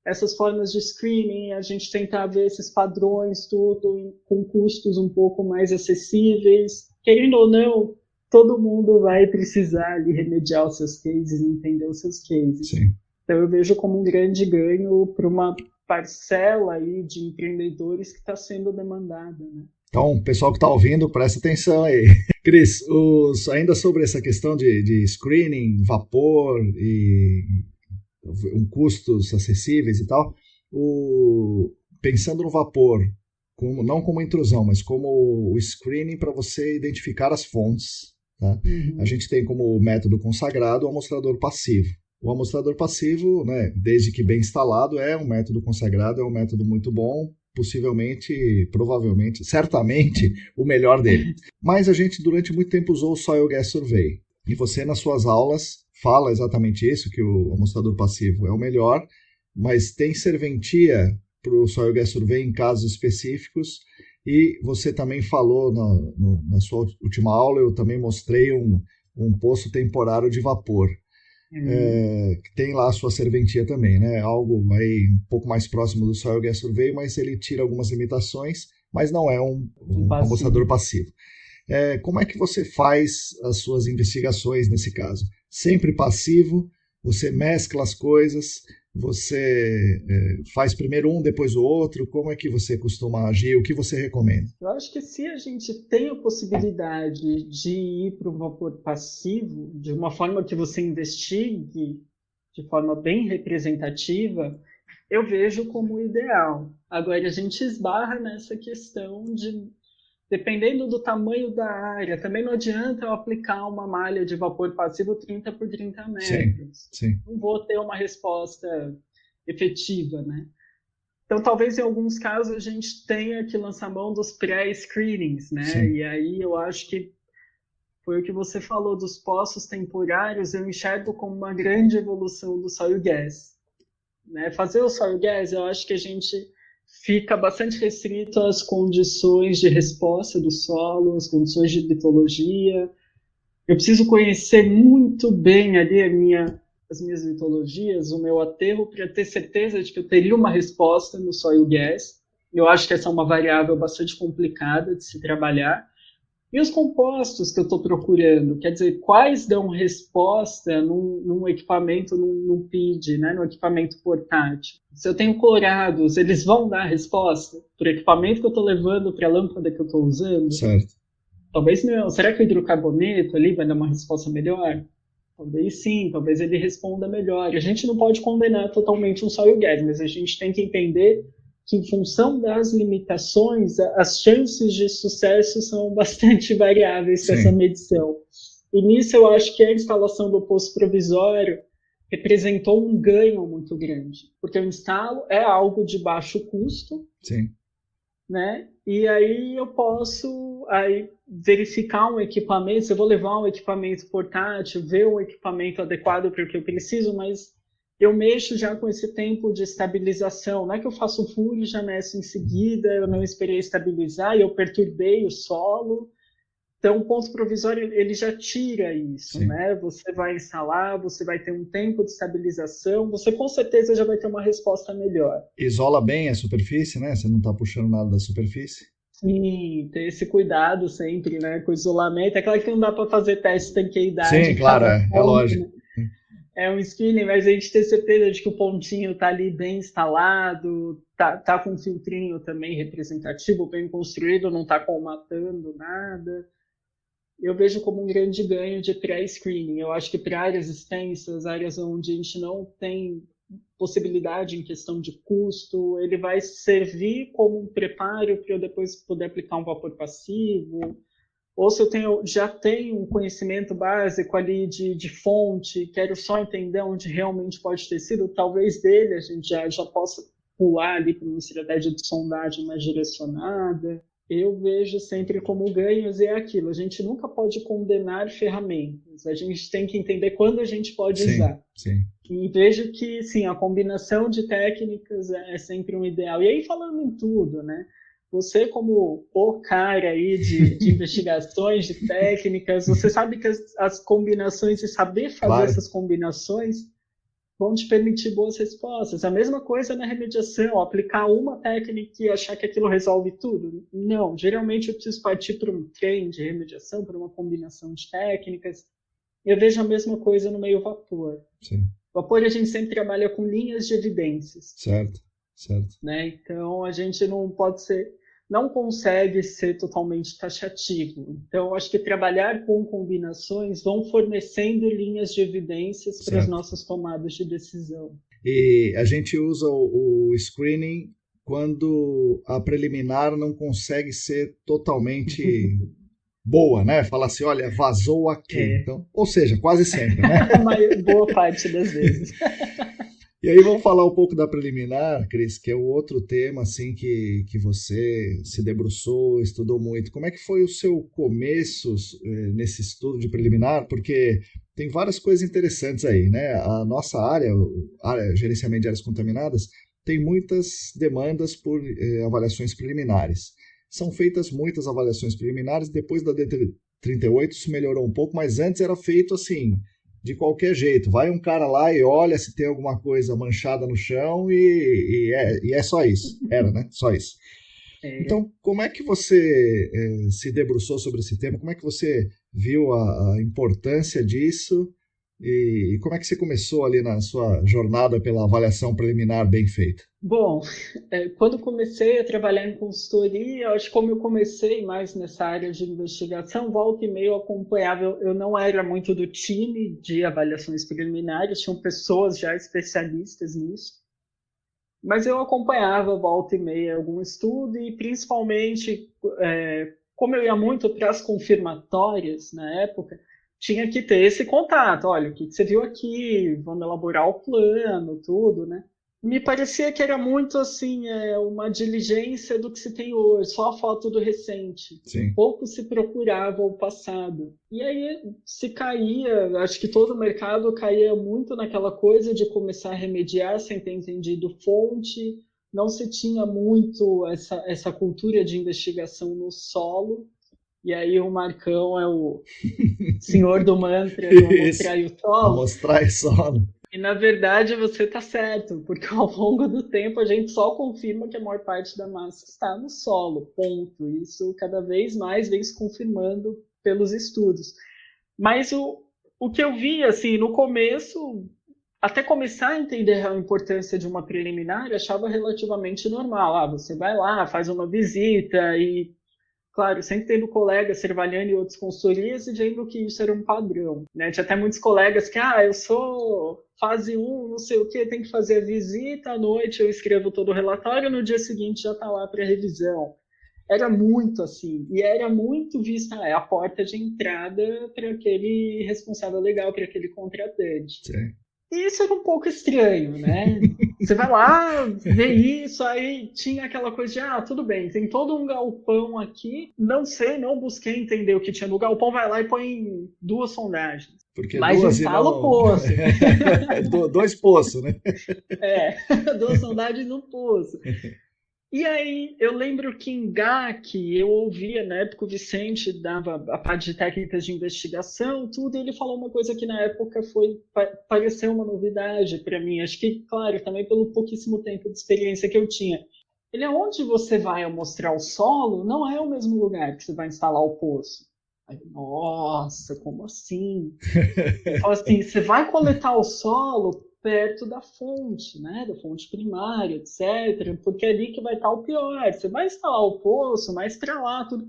essas formas de screening, a gente tentar ver esses padrões, tudo com custos um pouco mais acessíveis. Querendo ou não, todo mundo vai precisar ali remediar os seus cases e entender os seus cases.
Sim.
Então eu vejo como um grande ganho para uma parcela aí de empreendedores que está sendo demandada, né?
Então, pessoal que está ouvindo, presta atenção aí. Cris, ainda sobre essa questão de screening, vapor e custos acessíveis e tal, pensando no vapor, não como intrusão, mas como o screening para você identificar as fontes, tá? A gente tem como método consagrado o amostrador passivo. O amostrador passivo, né, desde que bem instalado, é um método consagrado, é um método muito bom, possivelmente, provavelmente, certamente o melhor dele. Mas a gente durante muito tempo usou o Soil Gas Survey. E você nas suas aulas fala exatamente isso, que o amostrador passivo é o melhor, mas tem serventia para o Soil Gas Survey em casos específicos. E você também falou na sua última aula, eu também mostrei um poço temporário de vapor. Que tem lá a sua serventia também, né? Algo aí um pouco mais próximo do Soil Gas Survey, mas ele tira algumas limitações, mas não é um amostrador passivo. Como é que você faz as suas investigações nesse caso? Sempre passivo, você mescla as coisas, você faz primeiro um, depois o outro, como é que você costuma agir, o que você recomenda?
Eu acho que se a gente tem a possibilidade de ir para o vapor passivo, de uma forma que você investigue de forma bem representativa, eu vejo como ideal. Agora, a gente esbarra nessa questão de, dependendo do tamanho da área, também não adianta eu aplicar uma malha de vapor passivo 30 por 30 metros.
Sim.
Não vou ter uma resposta efetiva, né? Então, talvez em alguns casos a gente tenha que lançar mão dos pré-screenings, né?
Sim.
E aí eu acho que foi o que você falou dos poços temporários, eu enxergo como uma grande evolução do soil gas. Né? Fazer o soil gas, eu acho que a gente fica bastante restrito às condições de resposta do solo, às condições de litologia. Eu preciso conhecer muito bem ali as minhas litologias, o meu aterro, para ter certeza de que eu teria uma resposta no soil gas. Eu acho que essa é uma variável bastante complicada de se trabalhar. E os compostos que eu estou procurando, quer dizer, quais dão resposta num equipamento, num PID, né, num equipamento portátil? Se eu tenho clorados, eles vão dar resposta para o equipamento que eu estou levando, para a lâmpada que eu estou usando?
Certo.
Talvez não. Será que o hidrocarboneto ali vai dar uma resposta melhor? Talvez sim, talvez ele responda melhor. A gente não pode condenar totalmente um soil gas, mas a gente tem que entender que, em função das limitações, as chances de sucesso são bastante variáveis com essa medição. E nisso eu acho que a instalação do poço provisório representou um ganho muito grande, porque o instalo é algo de baixo custo,
Sim.
Né? E aí eu posso verificar um equipamento, se eu vou levar um equipamento portátil, ver um equipamento adequado para o que eu preciso, mas eu mexo já com esse tempo de estabilização. Não é que eu faço um furo e já meço em seguida, eu não esperei estabilizar e eu perturbei o solo. Então, o ponto provisório, ele já tira isso, né? Você vai instalar, você vai ter um tempo de estabilização, você com certeza já vai ter uma resposta melhor.
Isola bem a superfície, né? Você não está puxando nada da superfície.
Sim, ter esse cuidado sempre, né, com o isolamento. É claro que não dá para fazer teste de tanqueidade.
Sim, claro, é lógico.
Né? É um screening, mas a gente ter certeza de que o pontinho está ali bem instalado, tá com um filtrinho também representativo, bem construído, não está colmatando nada. Eu vejo como um grande ganho de pré-screening. Eu acho que para áreas extensas, áreas onde a gente não tem possibilidade em questão de custo, ele vai servir como um preparo para eu depois poder aplicar um vapor passivo, ou se eu já tenho um conhecimento básico ali de fonte, quero só entender onde realmente pode ter sido, talvez dele a gente já possa pular ali para uma estratégia de sondagem mais direcionada. Eu vejo sempre como ganhos e é aquilo, a gente nunca pode condenar ferramentas, a gente tem que entender quando a gente pode usar.
Sim.
E vejo que, sim, a combinação de técnicas é sempre um ideal. E aí, falando em tudo, né? Você, como o cara aí de investigações, de técnicas, você sabe que as combinações e saber fazer essas combinações vão te permitir boas respostas. A mesma coisa na remediação, aplicar uma técnica e achar que aquilo resolve tudo. Não, geralmente eu preciso partir para um trem de remediação, para uma combinação de técnicas. Eu vejo a mesma coisa no meio vapor.
Sim.
Vapor a gente sempre trabalha com linhas de evidências.
Certo.
Né? Então a gente não consegue ser totalmente taxativo. Então, acho que trabalhar com combinações vão fornecendo linhas de evidências para as nossas tomadas de decisão.
E a gente usa o screening quando a preliminar não consegue ser totalmente boa, né? Fala assim, olha, vazou aqui. Então, ou seja, quase sempre, né?
Boa parte das vezes.
E aí vamos falar um pouco da preliminar, Cris, que é o outro tema assim, que você se debruçou, estudou muito. Como é que foi o seu começo nesse estudo de preliminar? Porque tem várias coisas interessantes aí, né? A nossa área gerenciamento de áreas contaminadas, tem muitas demandas por avaliações preliminares. São feitas muitas avaliações preliminares, depois da D38 isso melhorou um pouco, mas antes era feito assim, de qualquer jeito. Vai um cara lá e olha se tem alguma coisa manchada no chão e é só isso. Era, né? Só isso. Então, como é que você se debruçou sobre esse tema? Como é que você viu a importância disso? E como é que você começou ali na sua jornada pela avaliação preliminar bem feita?
Bom, quando comecei a trabalhar em consultoria, acho que como eu comecei mais nessa área de investigação, volta e meia eu acompanhava, eu não era muito do time de avaliações preliminares, tinham pessoas já especialistas nisso, mas eu acompanhava volta e meia algum estudo e principalmente, como eu ia muito para as confirmatórias na época, tinha que ter esse contato, olha, o que você viu aqui, vamos elaborar o plano, tudo, né? Me parecia que era muito assim, uma diligência do que se tem hoje, só a foto do recente.
Sim.
Pouco se procurava o passado. E aí se caía, acho que todo o mercado caía muito naquela coisa de começar a remediar sem ter entendido fonte, não se tinha muito essa cultura de investigação no solo. E aí o Marcão é o senhor do mantra, do mostrar o solo.
Mostrar o solo.
E, na verdade, você está certo, porque ao longo do tempo a gente só confirma que a maior parte da massa está no solo, ponto. Isso cada vez mais vem se confirmando pelos estudos. Mas o que eu vi, assim, no começo, até começar a entender a importância de uma preliminar, eu achava relativamente normal. Você vai lá, faz uma visita e... Claro, sempre tendo colegas trabalhando em outras consultorias e vendo que isso era um padrão, né? Tinha até muitos colegas que, eu sou fase 1, não sei o que, tem que fazer a visita, à noite eu escrevo todo o relatório, no dia seguinte já está lá para revisão. Era muito assim, e era muito vista a porta de entrada para aquele responsável legal, para aquele contratante.
Sim.
E isso era um pouco estranho, né? Você vai lá, vê isso, aí tinha aquela coisa de, tudo bem, tem todo um galpão aqui, não sei, não busquei entender o que tinha no galpão, vai lá e põe 2 sondagens.
Porque
mas instala o poço.
2 poços, né?
2 sondagens no poço. E aí, eu lembro que em GAC, eu ouvia, na época o Vicente dava a parte de técnicas de investigação, tudo, e ele falou uma coisa que na época pareceu uma novidade para mim. Acho que, claro, também pelo pouquíssimo tempo de experiência que eu tinha. Ele, onde você vai mostrar o solo, não é o mesmo lugar que você vai instalar o poço. Aí, nossa, como assim? Ele falou assim, você vai coletar o solo perto da fonte, né, da fonte primária, etc., porque é ali que vai estar o pior. Você vai instalar o poço, mais para lá, tudo.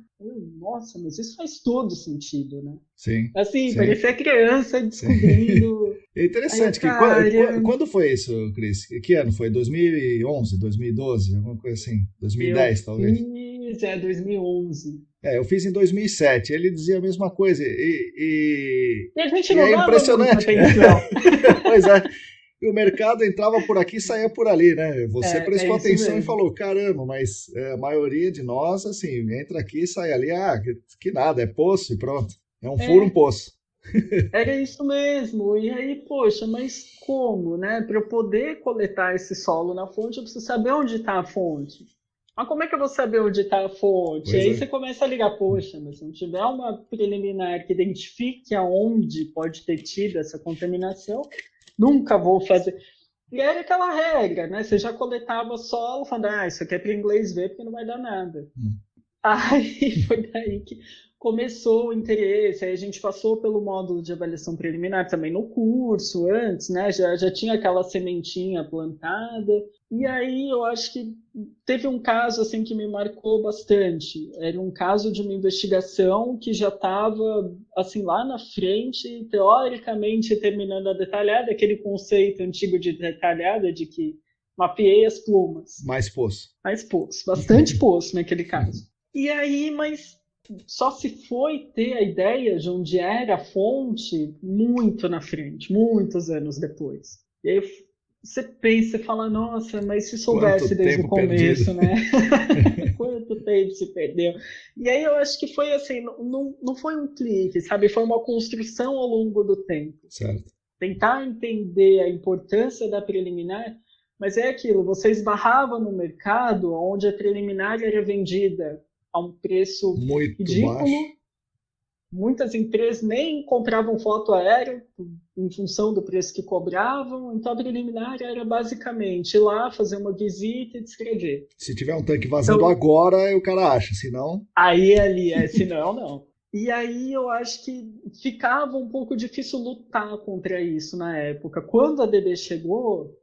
Nossa, mas isso faz todo sentido, né?
Sim.
Assim,
sim.
Parecia criança descobrindo.
É interessante. Quando foi isso, Cris? Que ano foi? 2011, 2012? Alguma coisa assim? 2010, talvez?
2011.
Eu fiz em 2007. Ele dizia a mesma coisa.
E a gente não dava
impressionante.
Atenção.
Pois é. E o mercado entrava por aqui e saía por ali, né? Você prestou atenção mesmo. E falou, caramba, mas a maioria de nós, assim, entra aqui e sai ali, que nada, é poço e pronto. É um furo, um poço.
Era isso mesmo. E aí, poxa, mas como, né? Para eu poder coletar esse solo na fonte, eu preciso saber onde está a fonte. Mas como é que eu vou saber onde está a fonte?
Pois
Aí
é.
você começa a ligar, poxa, mas se não tiver uma preliminar que identifique aonde pode ter tido essa contaminação, nunca vou fazer. E era aquela regra, né? Você já coletava solo, falando, isso aqui é para inglês ver, porque não vai dar nada. Aí foi daí que começou o interesse, aí a gente passou pelo módulo de avaliação preliminar também no curso, antes, né? Já tinha aquela sementinha plantada. E aí eu acho que teve um caso assim que me marcou bastante. Era um caso de uma investigação que já estava assim lá na frente, teoricamente terminando a detalhada, aquele conceito antigo de detalhada de que mapeei as plumas.
Mais poço.
Mais poço, bastante poço naquele caso. E aí, mas só se foi ter a ideia de onde era a fonte muito na frente, muitos anos depois. E aí você pensa e fala, nossa, mas se soubesse desde o começo, né? Quanto tempo se perdeu? E aí eu acho que foi assim, não foi um clique, sabe? Foi uma construção ao longo do tempo.
Certo.
Tentar entender a importância da preliminar, mas é aquilo, você esbarrava no mercado onde a preliminar era vendida a um preço
muito
ridículo.
Baixo.
Muitas empresas nem compravam foto aérea em função do preço que cobravam, então a preliminar era basicamente ir lá, fazer uma visita e descrever.
Se tiver um tanque vazando então, agora, o cara acha, senão...
Aí ali, senão não. E aí eu acho que ficava um pouco difícil lutar contra isso na época. Quando a DB chegou,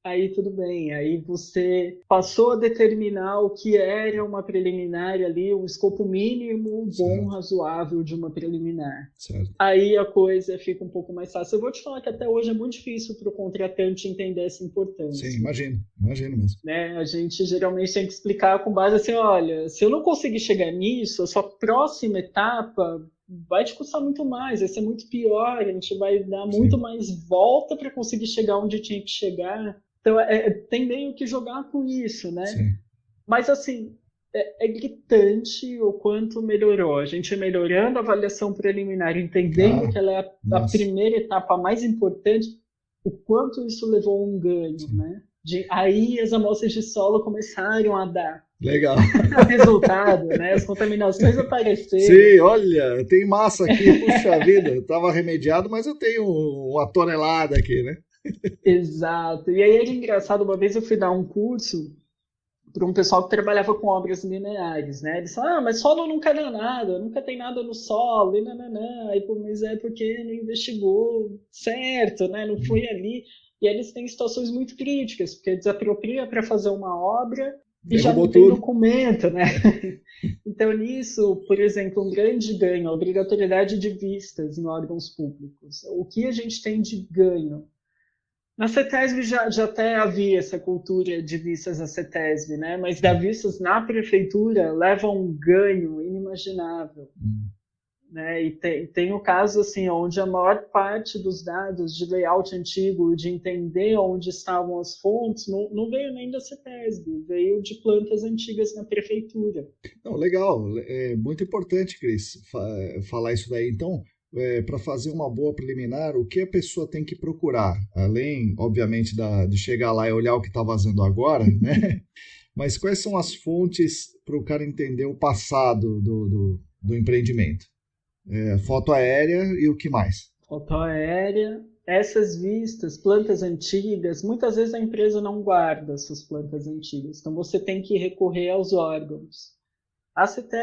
aí tudo bem, aí você passou a determinar o que era uma preliminar ali, um escopo mínimo, bom, razoável de uma preliminar.
Certo.
Aí a coisa fica um pouco mais fácil. Eu vou te falar que até hoje é muito difícil para o contratante entender essa importância.
Sim, imagino mesmo.
Né? A gente geralmente tem que explicar com base assim, olha, se eu não conseguir chegar nisso, a sua próxima etapa vai te custar muito mais, vai ser muito pior, a gente vai dar muito mais volta para conseguir chegar onde tinha que chegar. Então, tem meio que jogar com isso, né?
Sim.
Mas, assim, é gritante o quanto melhorou. A gente melhorando a avaliação preliminar, entendendo que ela é a primeira etapa mais importante, o quanto isso levou a um ganho, né? Aí as amostras de solo começaram a dar.
Legal.
Resultado, né? As contaminações apareceram.
Sim, olha, tem massa aqui, puxa vida, eu estava remediado, mas eu tenho uma tonelada aqui, né?
Exato. E aí era engraçado, uma vez eu fui dar um curso para um pessoal que trabalhava com obras lineares, né? Eles falaram, mas solo nunca dá nada, nunca tem nada no solo, e nananã. Aí, mas é porque não investigou certo, né? Não foi ali. E eles têm situações muito críticas, porque desapropria para fazer uma obra e já não tem documento, né? Então, nisso, por exemplo, um grande ganho, a obrigatoriedade de vistas em órgãos públicos. O que a gente tem de ganho? Na CETESB já até havia essa cultura de vistas na CETESB, né? Mas dar vistas na prefeitura leva a um ganho inimaginável. Né? E tem o caso assim, onde a maior parte dos dados de layout antigo, de entender onde estavam as fontes, não veio nem da CETESB, veio de plantas antigas na prefeitura.
Não, legal, é muito importante, Cris, falar isso daí. Então, para fazer uma boa preliminar, o que a pessoa tem que procurar? Além, obviamente, de chegar lá e olhar o que está vazando agora, né? Mas quais são as fontes para o cara entender o passado do empreendimento? Foto aérea e o que mais?
Foto aérea, essas vistas, plantas antigas, muitas vezes a empresa não guarda essas plantas antigas, então você tem que recorrer aos órgãos.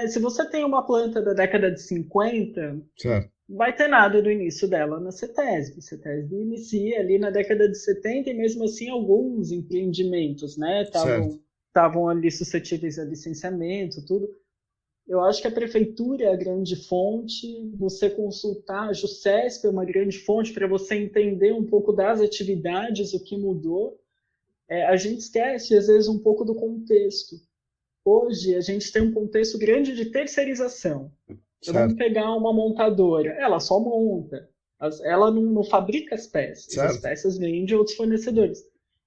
Se você tem uma planta da década de 50,
certo,
vai ter nada do início dela na CETESB. A CETESB inicia ali na década de 70 e mesmo assim alguns empreendimentos, né, estavam ali suscetíveis a licenciamento, tudo. Eu acho que a prefeitura é a grande fonte, você consultar, a JUCESP é uma grande fonte para você entender um pouco das atividades, o que mudou. A gente esquece, às vezes, um pouco do contexto. Hoje, a gente tem um contexto grande de terceirização. Vamos pegar uma montadora, ela só monta, ela não fabrica as peças,
certo.
As peças vêm de outros fornecedores.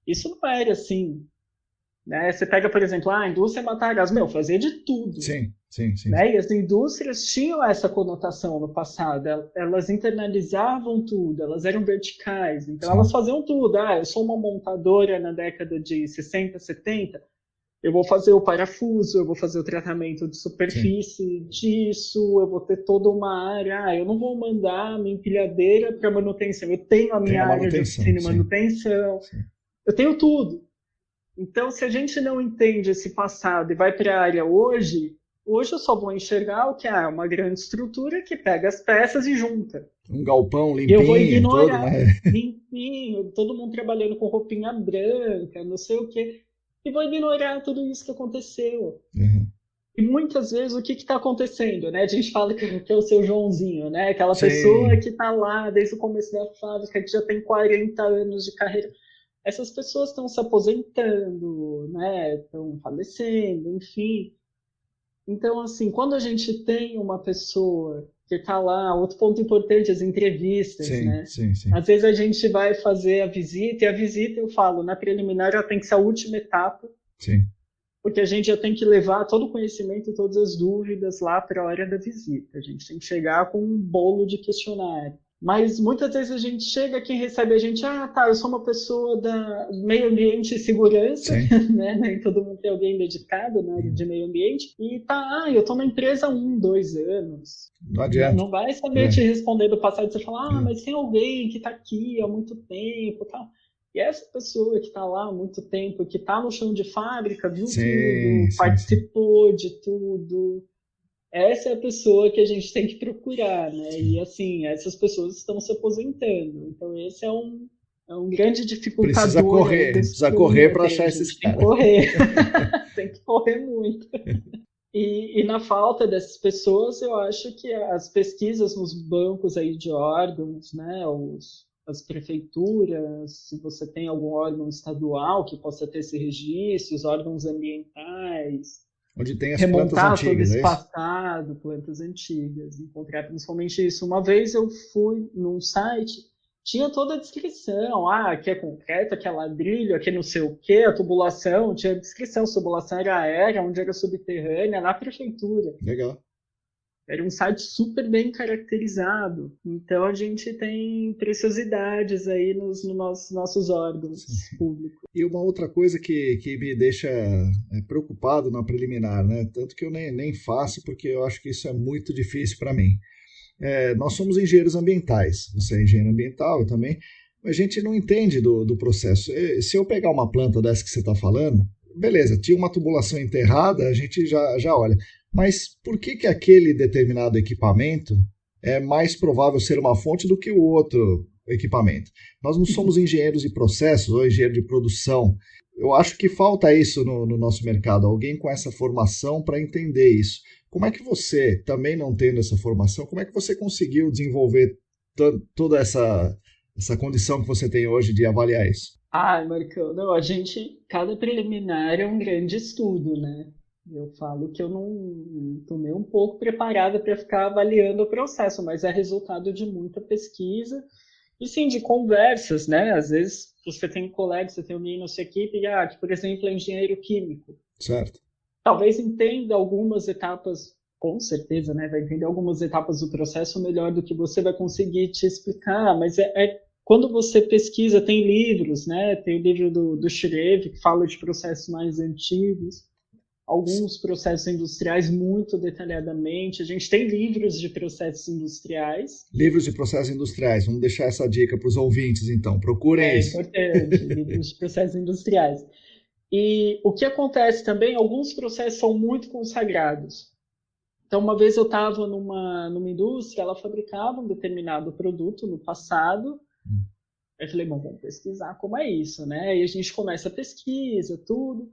Isso não era assim. Né? Você pega, por exemplo, a indústria matar gás, fazia de tudo.
Sim.
Né? E as indústrias tinham essa conotação no passado, elas internalizavam tudo, elas eram verticais, então elas faziam tudo. Eu sou uma montadora na década de 60, 70, Eu vou fazer o parafuso, eu vou fazer o tratamento de superfície disso, eu vou ter toda uma área. Eu não vou mandar minha empilhadeira para manutenção. Eu tenho a minha área de oficina e manutenção. Sim. Eu tenho tudo. Então, se a gente não entende esse passado e vai para a área hoje eu só vou enxergar o que é uma grande estrutura que pega as peças e junta.
Um galpão limpinho.
Eu vou ignorar, todo, né? Limpinho, todo mundo trabalhando com roupinha branca, não sei o quê. E vou ignorar tudo isso que aconteceu.
Uhum.
E muitas vezes o que está acontecendo, né? A gente fala que é o seu Joãozinho, né? Aquela pessoa que está lá desde o começo da fábrica, que já tem 40 anos de carreira. Essas pessoas estão se aposentando, né? Estão falecendo, enfim. Então, assim, quando a gente tem uma pessoa que está lá, outro ponto importante, as entrevistas, né?
Sim.
Às vezes a gente vai fazer a visita, e a visita, eu falo, na preliminar já tem que ser a última etapa.
Sim.
Porque a gente já tem que levar todo o conhecimento e todas as dúvidas lá para a hora da visita. A gente tem que chegar com um bolo de questionário. Mas muitas vezes a gente chega, quem recebe a gente, eu sou uma pessoa da meio ambiente e segurança, né? Nem todo mundo tem alguém dedicado na área de meio ambiente. E eu estou na empresa há 2 anos.
Não adianta.
Não vai saber te responder do passado. Você fala, mas tem alguém que está aqui há muito tempo, tal. E essa pessoa que está lá há muito tempo, que está no chão de fábrica, viu tudo, participou de tudo. Essa é a pessoa que a gente tem que procurar, né? Sim. E assim, essas pessoas estão se aposentando. Então esse é um grande dificultador.
Precisa correr para achar esses caras.
Tem que correr. Tem que correr muito. E na falta dessas pessoas, eu acho que as pesquisas nos bancos aí de órgãos, né? As prefeituras, se você tem algum órgão estadual que possa ter esse registro, os órgãos ambientais,
onde tem as
remontar
plantas antigas,
todo esse passado, plantas antigas, encontrar principalmente isso. Uma vez eu fui num site, tinha toda a descrição, aqui é concreto, aqui é ladrilho, aqui não sei o que, a tubulação, tinha a descrição, a tubulação era aérea, onde era subterrânea, na prefeitura.
Legal.
Era um site super bem caracterizado. Então a gente tem preciosidades aí nos nossos órgãos públicos.
E uma outra coisa que me deixa preocupado na preliminar, né? Tanto que eu nem faço, porque eu acho que isso é muito difícil para mim. Nós somos engenheiros ambientais. Você é engenheiro ambiental, eu também. A gente não entende do processo. Se eu pegar uma planta dessa que você está falando, beleza, tinha uma tubulação enterrada, a gente já olha. Mas por que aquele determinado equipamento é mais provável ser uma fonte do que o outro equipamento? Nós não somos engenheiros de processos ou engenheiro de produção. Eu acho que falta isso no nosso mercado, alguém com essa formação para entender isso. Como é que você, também não tendo essa formação, como é que você conseguiu desenvolver toda essa condição que você tem hoje de avaliar isso?
Marcão, cada preliminar é um grande estudo, né? Eu falo que eu não estou nem um pouco preparada para ficar avaliando o processo, mas é resultado de muita pesquisa e sim, de conversas, né? Às vezes você tem colegas, você tem alguém na sua equipe que, por exemplo, é engenheiro químico.
Certo.
Talvez entenda algumas etapas, com certeza, né? Vai entender algumas etapas do processo melhor do que você vai conseguir te explicar, mas quando você pesquisa, tem livros, né? Tem o livro do Schreve, que fala de processos mais antigos. Alguns processos industriais muito detalhadamente. A gente tem livros de processos industriais.
Livros de processos industriais. Vamos deixar essa dica para os ouvintes, então. Procurem isso.
É importante, livros de processos industriais. E o que acontece também, alguns processos são muito consagrados. Então, uma vez eu estava numa indústria, ela fabricava um determinado produto no passado. Eu falei, vamos pesquisar como é isso, né? E a gente começa a pesquisa, tudo.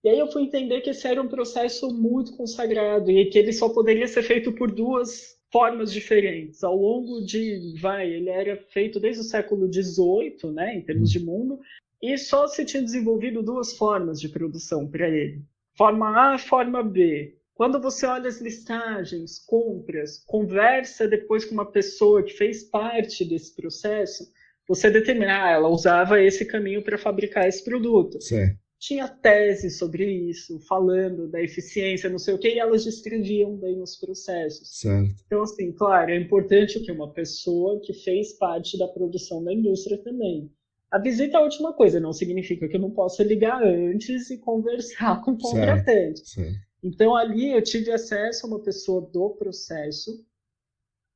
E aí eu fui entender que esse era um processo muito consagrado e que ele só poderia ser feito por 2 formas diferentes. Ao longo ele era feito desde o século XVIII, né, em termos de mundo, e só se tinha desenvolvido 2 formas de produção para ele. Forma A e forma B. Quando você olha as listagens, compras, conversa depois com uma pessoa que fez parte desse processo, você determina, ela usava esse caminho para fabricar esse produto.
Certo.
Tinha tese sobre isso, falando da eficiência, não sei o quê, e elas descreviam bem os processos.
Certo.
Então, assim, claro, é importante que uma pessoa que fez parte da produção da indústria também. A visita é a última coisa, não significa que eu não possa ligar antes e conversar com o contratante.
Certo.
Então, ali eu tive acesso a uma pessoa do processo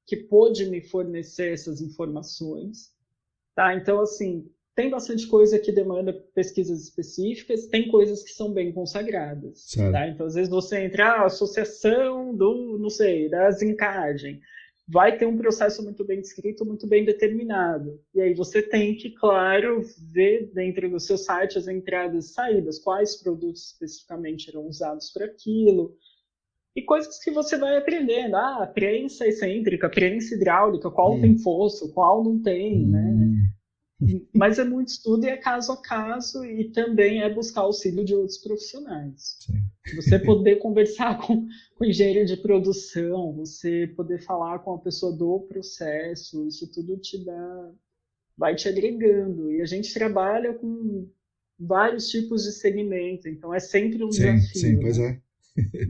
que pôde me fornecer essas informações. Tá? Então, assim, tem bastante coisa que demanda pesquisas específicas, tem coisas que são bem consagradas. Tá? Então, às vezes você entra, associação do, não sei, da zincagem. Vai ter um processo muito bem descrito, muito bem determinado. E aí você tem que, claro, ver dentro do seu site as entradas e saídas, quais produtos especificamente eram usados para aquilo, e coisas que você vai aprendendo. Prensa excêntrica, prensa hidráulica, qual tem fosso, qual não tem, né? Mas é muito estudo e é caso a caso, e também é buscar auxílio de outros profissionais.
Sim.
Você poder conversar com o engenheiro de produção, você poder falar com a pessoa do processo, isso tudo vai te agregando. E a gente trabalha com vários tipos de segmento, então é sempre um desafio.
Sim, pois é.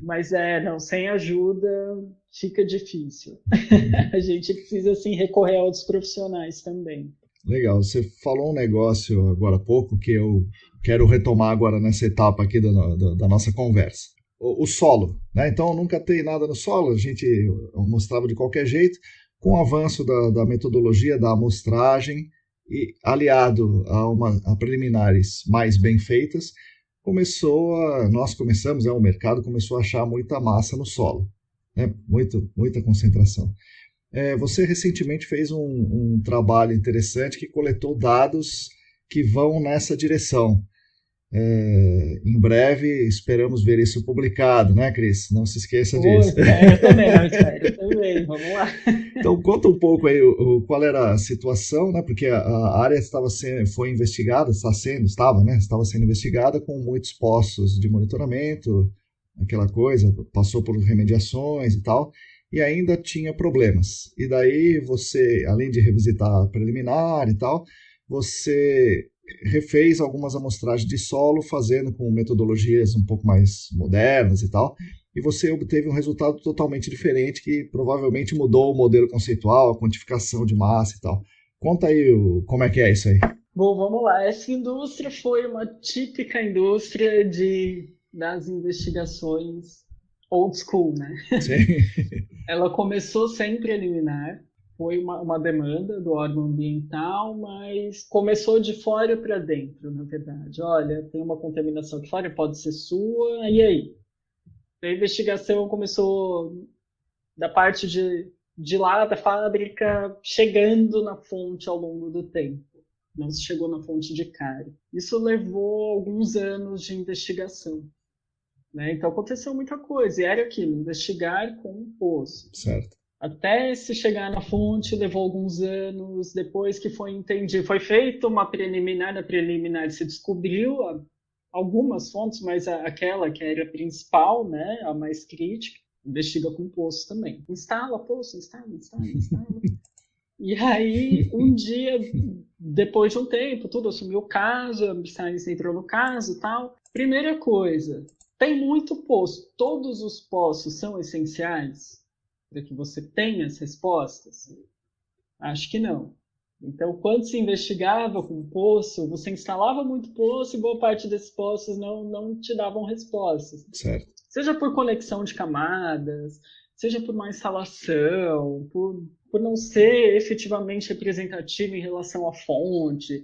Mas sem ajuda fica difícil. A gente precisa assim, recorrer a outros profissionais também.
Legal, você falou um negócio agora há pouco que eu quero retomar agora nessa etapa aqui da nossa conversa. O solo, né? Então eu nunca tenho nada no solo, a gente mostrava de qualquer jeito. Com o avanço da metodologia da amostragem e aliado a preliminares mais bem feitas, o mercado começou a achar muita massa no solo, né? Muita concentração. Você recentemente fez um trabalho interessante que coletou dados que vão nessa direção. Em breve esperamos ver isso publicado, né, Cris? Não se esqueça disso.
Eu também, vamos lá.
Então conta um pouco aí qual era a situação, né? Porque a área estava sendo investigada com muitos postos de monitoramento, aquela coisa, passou por remediações e tal, e ainda tinha problemas. E daí você, além de revisitar a preliminar e tal, você refez algumas amostragens de solo, fazendo com metodologias um pouco mais modernas e tal, e você obteve um resultado totalmente diferente, que provavelmente mudou o modelo conceitual, a quantificação de massa e tal. Conta aí como é que é isso aí.
Bom, vamos lá. Essa indústria foi uma típica indústria das investigações old school, né?
Sim.
Ela começou sem preliminar, foi uma demanda do órgão ambiental, mas começou de fora para dentro, na verdade. Olha, tem uma contaminação aqui fora, pode ser sua, e aí? A investigação começou da parte de lá da fábrica, chegando na fonte ao longo do tempo. Não se chegou na fonte de cara. Isso levou alguns anos de investigação. Né? Então aconteceu muita coisa, e era aquilo, investigar com um poço.
Certo.
Até se chegar na fonte levou alguns anos, depois que foi entendido, foi feita uma preliminar, na preliminar se descobriu algumas fontes, mas aquela que era a principal, né, a mais crítica, investiga com poço também. Instala poço, instala. E aí, um dia, depois de um tempo, tudo assumiu o caso, a Science entrou no caso e tal. Primeira coisa, tem muito poço. Todos os poços são essenciais para que você tenha as respostas? Acho que não. Então, quando se investigava com poço, você instalava muito poço e boa parte desses poços não te davam respostas.
Certo.
Seja por conexão de camadas, seja por uma instalação, por não ser efetivamente representativo em relação à fonte.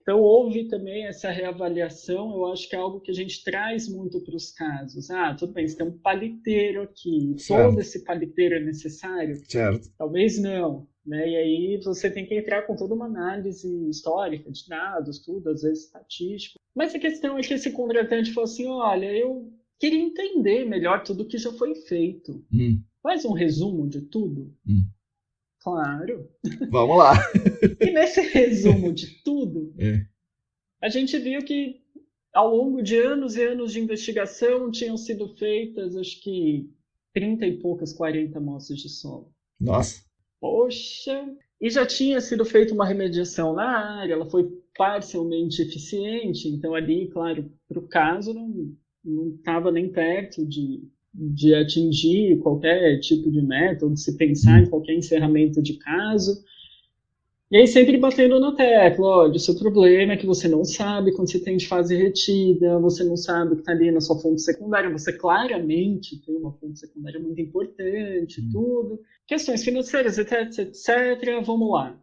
Então, houve também essa reavaliação, eu acho que é algo que a gente traz muito para os casos. Tudo bem, você tem um paliteiro aqui,
certo.
Todo esse paliteiro é necessário?
Certo.
Talvez não. Né? E aí você tem que entrar com toda uma análise histórica de dados, tudo, às vezes estatístico. Mas a questão é que esse contratante falou assim, olha, eu queria entender melhor tudo que já foi feito. Faz um resumo de tudo? Claro.
Vamos lá.
E nesse resumo de tudo, a gente viu que ao longo de anos e anos de investigação tinham sido feitas, acho que 30 e poucas, 40 amostras de solo.
Nossa.
Poxa! E já tinha sido feita uma remediação na área, ela foi parcialmente eficiente, então ali, claro, para o caso não estava nem perto de atingir qualquer tipo de meta, ou de se pensar em qualquer encerramento de caso. E aí sempre batendo na tecla, olha, o seu problema é que você não sabe quando você tem de fase retida, você não sabe o que está ali na sua fonte secundária, você claramente tem uma fonte secundária muito importante, tudo. Questões financeiras, etc, etc, vamos lá.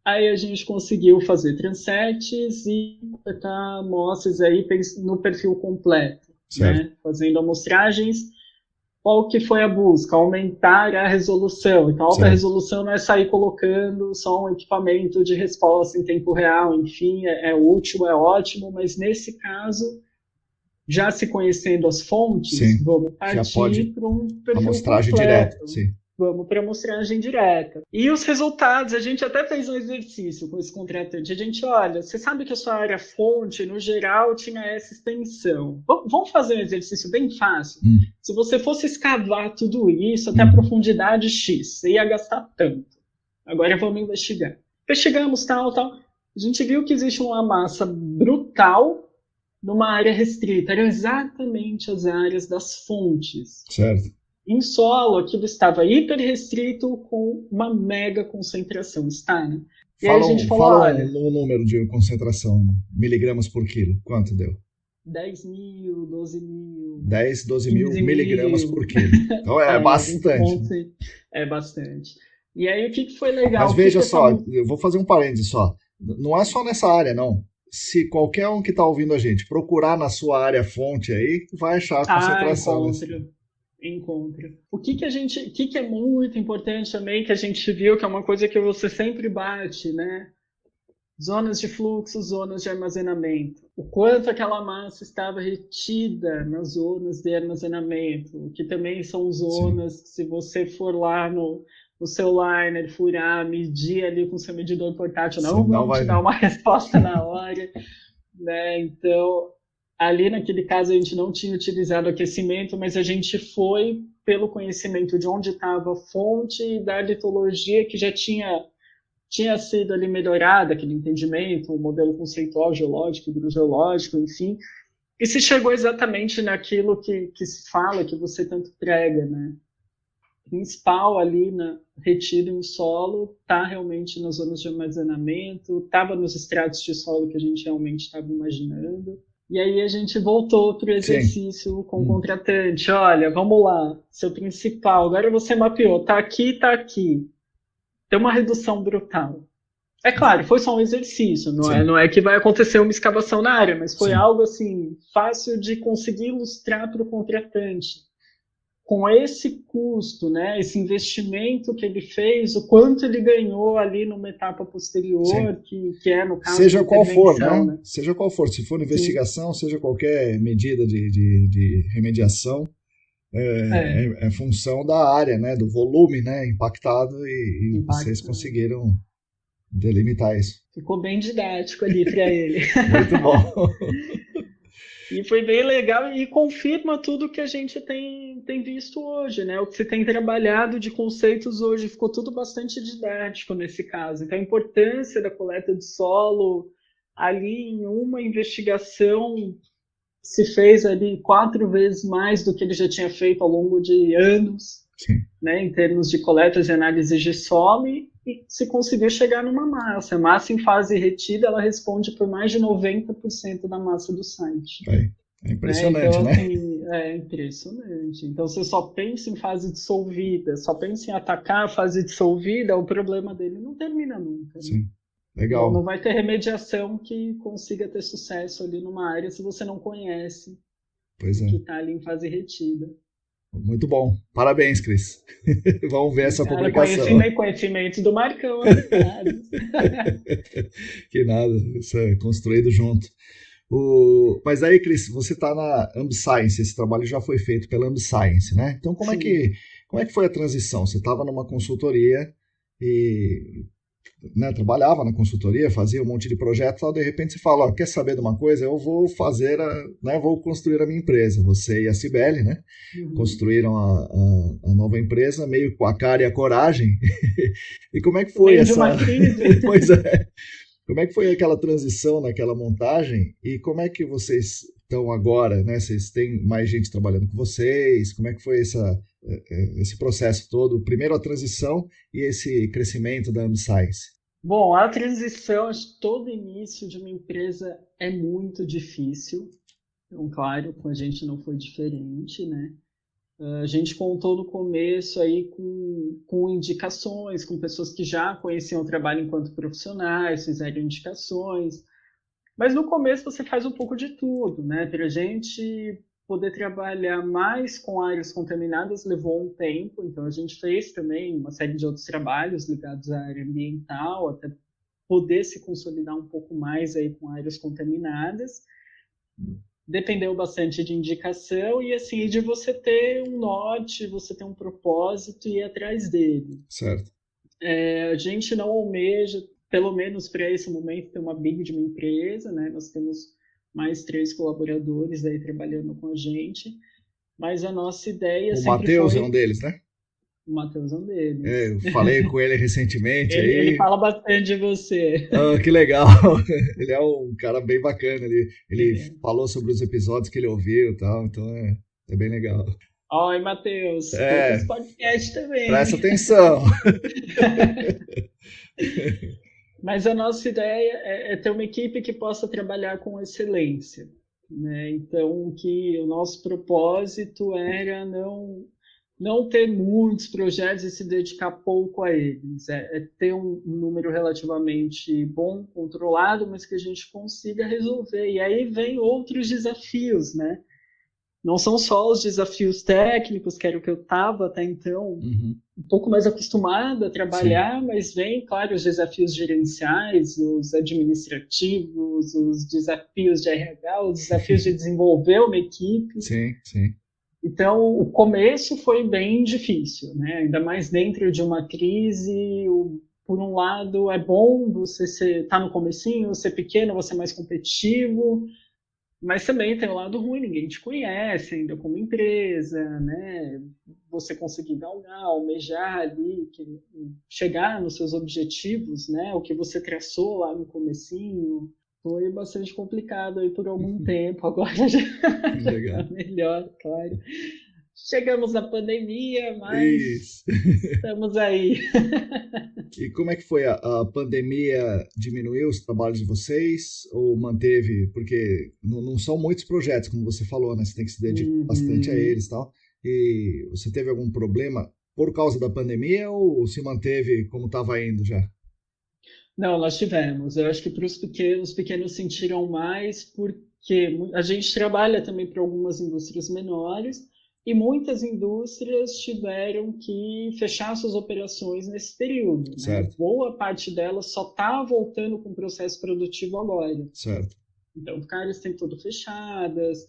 Aí a gente conseguiu fazer transets e coletar amostras aí no perfil completo, né? Fazendo amostragens. Qual que foi a busca? Aumentar a resolução. Então, alta resolução não é sair colocando só um equipamento de resposta em tempo real, enfim, é útil, é ótimo, mas nesse caso, já se conhecendo as fontes, vamos partir para um perfil
amostragem
completo.
direta. Sim.
Vamos para amostragem direta. E os resultados, a gente até fez um exercício com esse contratante. A gente, olha, você sabe que a sua área fonte, no geral, tinha essa extensão. Vamos fazer um exercício bem fácil. Se você fosse escavar tudo isso até a profundidade X, você ia gastar tanto. Agora vamos investigar. Investigamos, tal. A gente viu que existe uma massa brutal numa área restrita. Eram exatamente as áreas das fontes.
Certo.
Em solo, aquilo estava hiper restrito com uma mega concentração, está, né? E aí a gente falou, olha...
no número de concentração, miligramas por quilo, quanto deu?
10 mil, 12 mil...
10, 12 mil miligramas por quilo. Então é bastante.
É bastante. E aí o que foi legal...
Mas veja só, eu vou fazer um parênteses só. Não é só nessa área, não. Se qualquer um que está ouvindo a gente procurar na sua área fonte aí, vai achar a concentração.
Encontra. O que é muito importante também, que a gente viu, que é uma coisa que você sempre bate, né? Zonas de fluxo, zonas de armazenamento. O quanto aquela massa estava retida nas zonas de armazenamento, que também são zonas que, se você for lá no seu liner, furar, medir ali com o seu medidor portátil, não vão te dar uma resposta na hora, né? Então... Ali, naquele caso, a gente não tinha utilizado aquecimento, mas a gente foi pelo conhecimento de onde estava a fonte e da litologia que já tinha sido ali melhorada, aquele entendimento, o modelo conceitual geológico, hidrogeológico, enfim, e se chegou exatamente naquilo que se fala, que você tanto prega, né? Principal ali retido em solo, está realmente nas zonas de armazenamento, estava nos estratos de solo que a gente realmente estava imaginando. E aí a gente voltou para o exercício com o contratante. Olha, vamos lá, seu principal, agora você mapeou, tá aqui. Tem uma redução brutal. É claro, foi só um exercício, não é que vai acontecer uma escavação na área, mas foi algo assim, fácil de conseguir ilustrar para o contratante. Com esse custo, né, esse investimento que ele fez, o quanto ele ganhou ali numa etapa posterior, que é no caso
seja qual for, né? Seja qual for, se for investigação, seja qualquer medida de remediação, é função da área, né, do volume, né, impactado, e vocês conseguiram delimitar isso.
Ficou bem didático ali para ele.
Muito bom.
E foi bem legal e confirma tudo que a gente tem visto hoje, né? O que você tem trabalhado de conceitos hoje, ficou tudo bastante didático nesse caso. Então, a importância da coleta de solo, ali em uma investigação, se fez ali 4 vezes mais do que ele já tinha feito ao longo de anos, né? Em termos de coletas e análises de solo, e se conseguiu chegar numa massa. A massa em fase retida, ela responde por mais de 90% da massa do site.
É impressionante,
então,
né?
Assim, é impressionante. Então, você só pensa em fase dissolvida, só pensa em atacar a fase dissolvida, o problema dele não termina nunca. Né?
Sim, legal.
Então, não vai ter remediação que consiga ter sucesso ali numa área se você não conhece o que está ali em fase retida.
Muito bom. Parabéns, Cris. Vamos ver essa publicação.
Conhecimento do Marcão.
Que nada, isso é construído junto. Mas aí, Cris, você está na AmbiScience, esse trabalho já foi feito pela AmbiScience, né? Então, como é que foi a transição? Você estava numa consultoria e né, trabalhava na consultoria, fazia um monte de projetos, tal, de repente você fala, ó, quer saber de uma coisa? Eu vou vou construir a minha empresa. Você e a Cibele, né? Construíram a nova empresa, meio com a cara e a coragem. E como é que foi essa... Pois é. Como é que foi aquela transição naquela montagem e como é que vocês estão agora, né? Vocês têm mais gente trabalhando com vocês? Como é que foi esse processo todo? Primeiro a transição e esse crescimento da AmbiScience.
Bom, a transição, acho que todo início de uma empresa é muito difícil. Então, claro, com a gente não foi diferente, né? A gente contou no começo aí com indicações, com pessoas que já conheciam o trabalho enquanto profissionais, fizeram indicações. Mas no começo você faz um pouco de tudo, né? Para a gente poder trabalhar mais com áreas contaminadas levou um tempo, então a gente fez também uma série de outros trabalhos ligados à área ambiental, até poder se consolidar um pouco mais aí com áreas contaminadas. Dependeu bastante de indicação e assim de você ter um norte, você ter um propósito e ir atrás dele.
Certo.
A gente não almeja, pelo menos para esse momento, ter uma big de uma empresa, né? Nós temos mais 3 colaboradores aí trabalhando com a gente, mas a nossa ideia
O
sempre
Matheus é um
foi
deles, né?
o Matheus é um
É,
deles.
eu falei com ele recentemente
Ele
aí.
fala bastante de você.
Ah, que legal! Ele é um cara bem bacana. Ele
É.
falou sobre os episódios que ele ouviu e tal, então é bem legal.
Oi, Matheus, escuta
É,
esse podcast
presta
também.
atenção.
Mas a nossa ideia é ter uma equipe que possa trabalhar com excelência, né? Então, que o nosso propósito era não ter muitos projetos e se dedicar pouco a eles. É ter um número relativamente bom, controlado, mas que a gente consiga resolver. E aí vem outros desafios, né? Não são só os desafios técnicos, que era o que eu estava até então
Uhum,
um pouco mais acostumada a
sim,
trabalhar, mas vem, claro, os desafios gerenciais, os administrativos, os desafios de RH, os desafios de desenvolver uma equipe.
sim, sim.
Então, o começo foi bem difícil, né? Ainda mais dentro de uma crise. Por um lado, é bom você estar no comecinho, ser pequeno, você é mais competitivo, mas também tem o lado ruim, ninguém te conhece ainda como empresa, né? Você conseguir galgar, almejar ali, chegar nos seus objetivos, né? O que você traçou lá no comecinho, foi bastante complicado aí por algum tempo, agora já
Legal.
está melhor, claro. Chegamos na pandemia, mas
Isso.
estamos aí.
E como é que foi a pandemia? Diminuiu os trabalhos de vocês ou manteve? Porque não são muitos projetos, como você falou, né? Você tem que se dedicar bastante a
Uhum.
eles e tal. E você teve algum problema por causa da pandemia ou se manteve como estava indo já?
Não, nós tivemos. Eu acho que para os pequenos sentiram mais, porque a gente trabalha também para algumas indústrias menores e muitas indústrias tiveram que fechar suas operações nesse período, né?
Certo,
Boa parte delas só está voltando com o processo produtivo agora.
certo,
Então, ficaram esse tempo todo fechadas.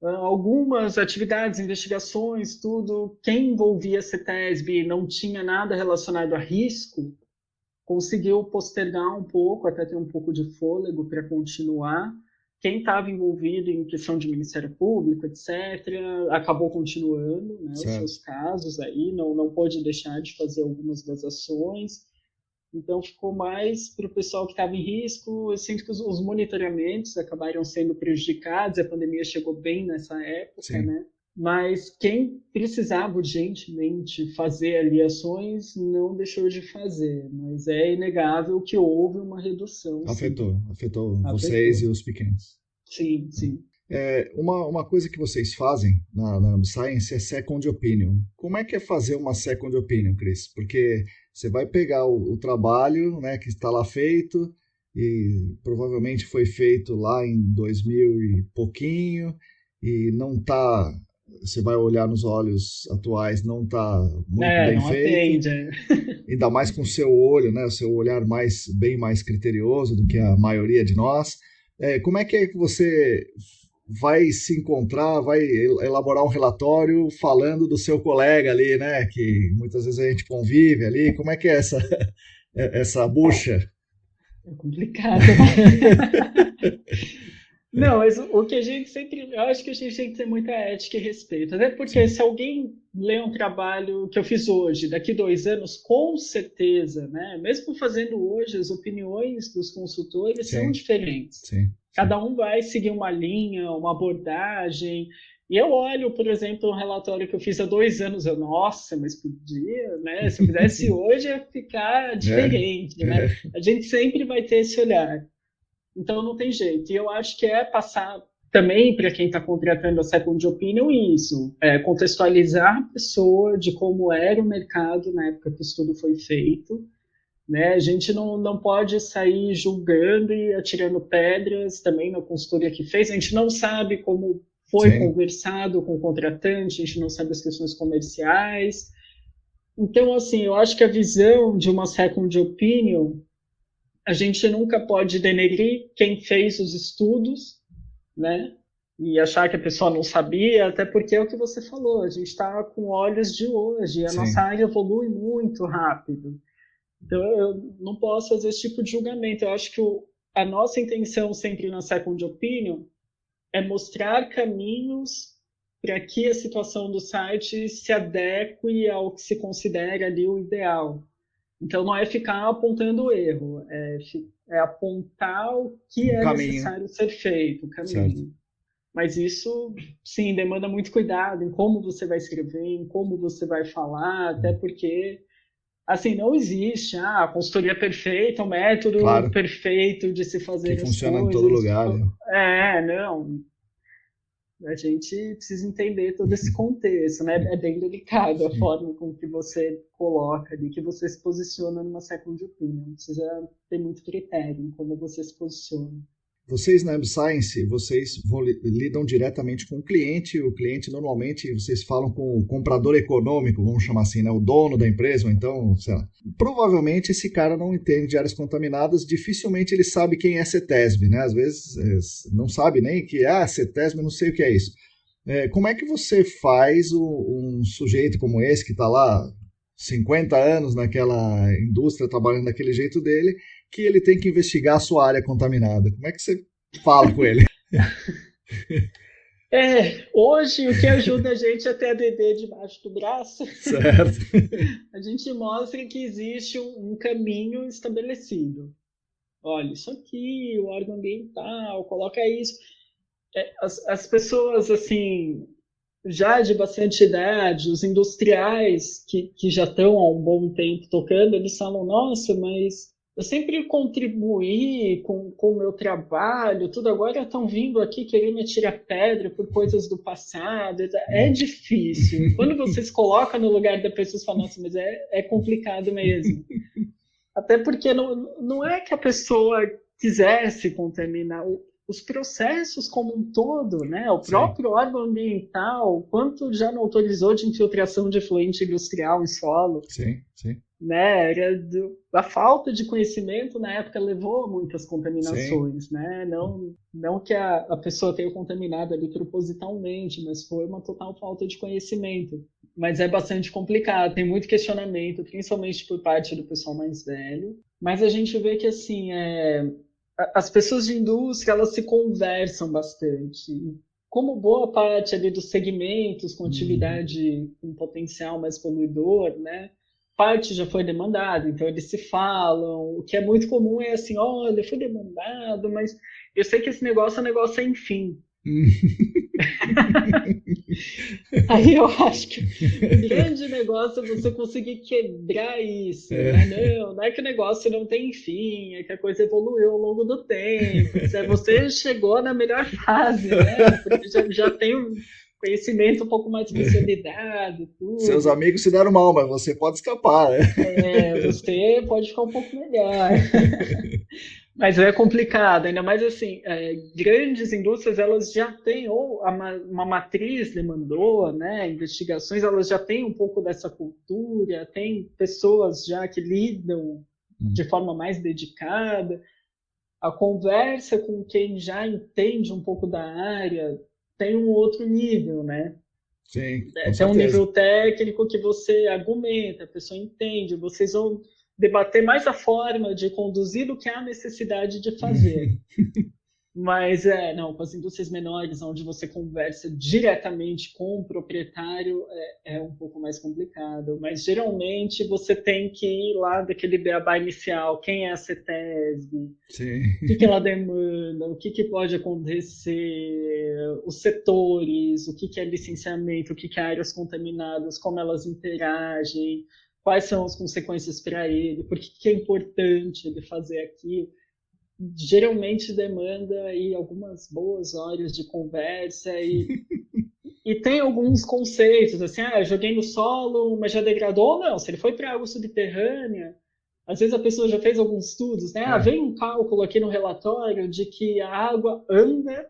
Algumas atividades, investigações, tudo, quem envolvia a CETESB não tinha nada relacionado a risco, conseguiu postergar um pouco, até ter um pouco de fôlego para continuar. Quem estava envolvido em questão de Ministério Público, etc., acabou continuando, né, os
certo.
seus casos aí, não pôde deixar de fazer algumas das ações. Então, ficou mais para o pessoal que estava em risco. Eu sinto que os monitoramentos acabaram sendo prejudicados, a pandemia chegou bem nessa época,
Sim.
né? Mas quem precisava urgentemente fazer ali ações não deixou de fazer. Mas é inegável que houve uma redução, sim.
Afetou vocês e
Afetou.
os pequenos.
Sim, sim.
Uma coisa que vocês fazem na Science é second opinion. Como é que é fazer uma second opinion, Chris? Porque você vai pegar o trabalho, né, que está lá feito e provavelmente foi feito lá em 2000 e pouquinho e não está, você vai olhar nos olhos atuais, não está muito bem
Não
feito,
atende.
ainda mais com o seu olho, né, o seu olhar bem mais criterioso do que a maioria de nós. Como é que você vai se encontrar, vai elaborar um relatório falando do seu colega ali, né? Que muitas vezes a gente convive ali. Como é que é essa bucha?
É complicado. Não, mas o que a gente sempre. Eu acho que a gente tem que ter muita ética e respeito. Até porque
Sim,
se alguém lê um trabalho que eu fiz hoje, daqui 2 anos, com certeza, né? Mesmo fazendo hoje, as opiniões dos consultores são
sim,
diferentes.
sim, sim.
Cada um vai seguir uma linha, uma abordagem. E eu olho, por exemplo, um relatório que eu fiz há 2 anos, nossa, mas podia, né? Se eu fizesse hoje, ia ficar diferente, né? A gente sempre vai ter esse olhar. Então, não tem jeito. E eu acho que é passar também para quem está contratando a second opinion isso, contextualizar a pessoa de como era o mercado na época que o estudo foi feito, né? A gente não pode sair julgando e atirando pedras também na consultoria que fez. A gente não sabe como foi conversado com o contratante, a gente não sabe as questões comerciais. Então, assim, eu acho que a visão de uma second opinion, a gente nunca pode denegrir quem fez os estudos, né? E achar que a pessoa não sabia, até porque é o que você falou, a gente está com olhos de hoje, a nossa área evolui muito rápido. Então, eu não posso fazer esse tipo de julgamento. Eu acho que a nossa intenção sempre na second opinion é mostrar caminhos para que a situação do site se adeque ao que se considera ali o ideal. Então, não é ficar apontando o erro, é apontar o que é necessário ser feito, o caminho. Certo. Mas isso, sim, demanda muito cuidado em como você vai escrever, em como você vai falar, até porque, assim, não existe a consultoria perfeita, o método perfeito de se fazer
que
as
funciona
coisas.
Em todo lugar. Né?
Não. A gente precisa entender todo esse contexto, né? É bem delicado a forma com que você coloca ali, que você se posiciona numa second opinion. Precisa ter muito critério em como você se posiciona.
Vocês na AmScience, vocês lidam diretamente com o cliente normalmente, vocês falam com o comprador econômico, vamos chamar assim, né? O dono da empresa, ou então, sei lá. Provavelmente esse cara não entende de áreas contaminadas, dificilmente ele sabe quem é CETESB, né? Às vezes não sabe nem que CETESB, não sei o que é isso. Como é que você faz um sujeito como esse, que está lá 50 anos naquela indústria, trabalhando daquele jeito dele, que ele tem que investigar a sua área contaminada? Como é que você fala com ele?
Hoje o que ajuda a gente é ter a DD debaixo do braço.
Certo.
A gente mostra que existe um caminho estabelecido. Olha, isso aqui, o órgão ambiental, coloca isso. As pessoas, assim, já de bastante idade, os industriais que já estão há um bom tempo tocando, eles falam, nossa, mas eu sempre contribuí com o meu trabalho, tudo agora estão vindo aqui querendo me tirar pedra por coisas do passado. É difícil. Quando você se coloca no lugar da pessoa, você fala, nossa, mas é complicado mesmo. Até porque não é que a pessoa quisesse contaminar. Os processos como um todo, né? O próprio órgão ambiental, quanto já não autorizou de infiltração de efluente industrial em solo?
Sim.
Né? A falta de conhecimento na época levou a muitas contaminações, né? Não que a pessoa tenha contaminado ali propositalmente, mas foi uma total falta de conhecimento. Mas é bastante complicado, tem muito questionamento, principalmente por parte do pessoal mais velho. Mas a gente vê que, assim, as pessoas de indústria, elas se conversam bastante. Como boa parte ali dos segmentos com atividade com potencial mais poluidor, né? Parte já foi demandada, então eles se falam. O que é muito comum é assim, olha, foi demandado, mas eu sei que esse negócio é um negócio sem fim. Aí eu acho que o grande negócio é você conseguir quebrar isso. Né? Não é que o negócio não tem fim, é que a coisa evoluiu ao longo do tempo. Você chegou na melhor fase, né? Porque já tem um conhecimento um pouco mais consolidado. Tudo.
Seus amigos se deram mal, mas você pode escapar, né?
Você pode ficar um pouco melhor. Mas é complicado, ainda mais assim, grandes indústrias, elas já têm, ou uma matriz demandou, né, investigações, elas já têm um pouco dessa cultura, tem pessoas já que lidam de forma mais dedicada. A conversa com quem já entende um pouco da área tem um outro nível, né?
Sim,
tem um nível técnico que você argumenta, a pessoa entende, vocês vão debater mais a forma de conduzir do que a necessidade de fazer. Mas não, com as indústrias menores, onde você conversa diretamente com o proprietário, é um pouco mais complicado. Mas geralmente você tem que ir lá daquele beabá inicial, quem é a CETESB, o que ela demanda, o que pode acontecer, os setores, o que é licenciamento, o que é áreas contaminadas, como elas interagem, quais são as consequências para ele, por que é importante ele fazer aquilo. Geralmente demanda aí algumas boas horas de conversa e tem alguns conceitos, assim, joguei no solo, mas já degradou ou não. Se ele foi para água subterrânea, às vezes a pessoa já fez alguns estudos, né? Vem um cálculo aqui no relatório de que a água anda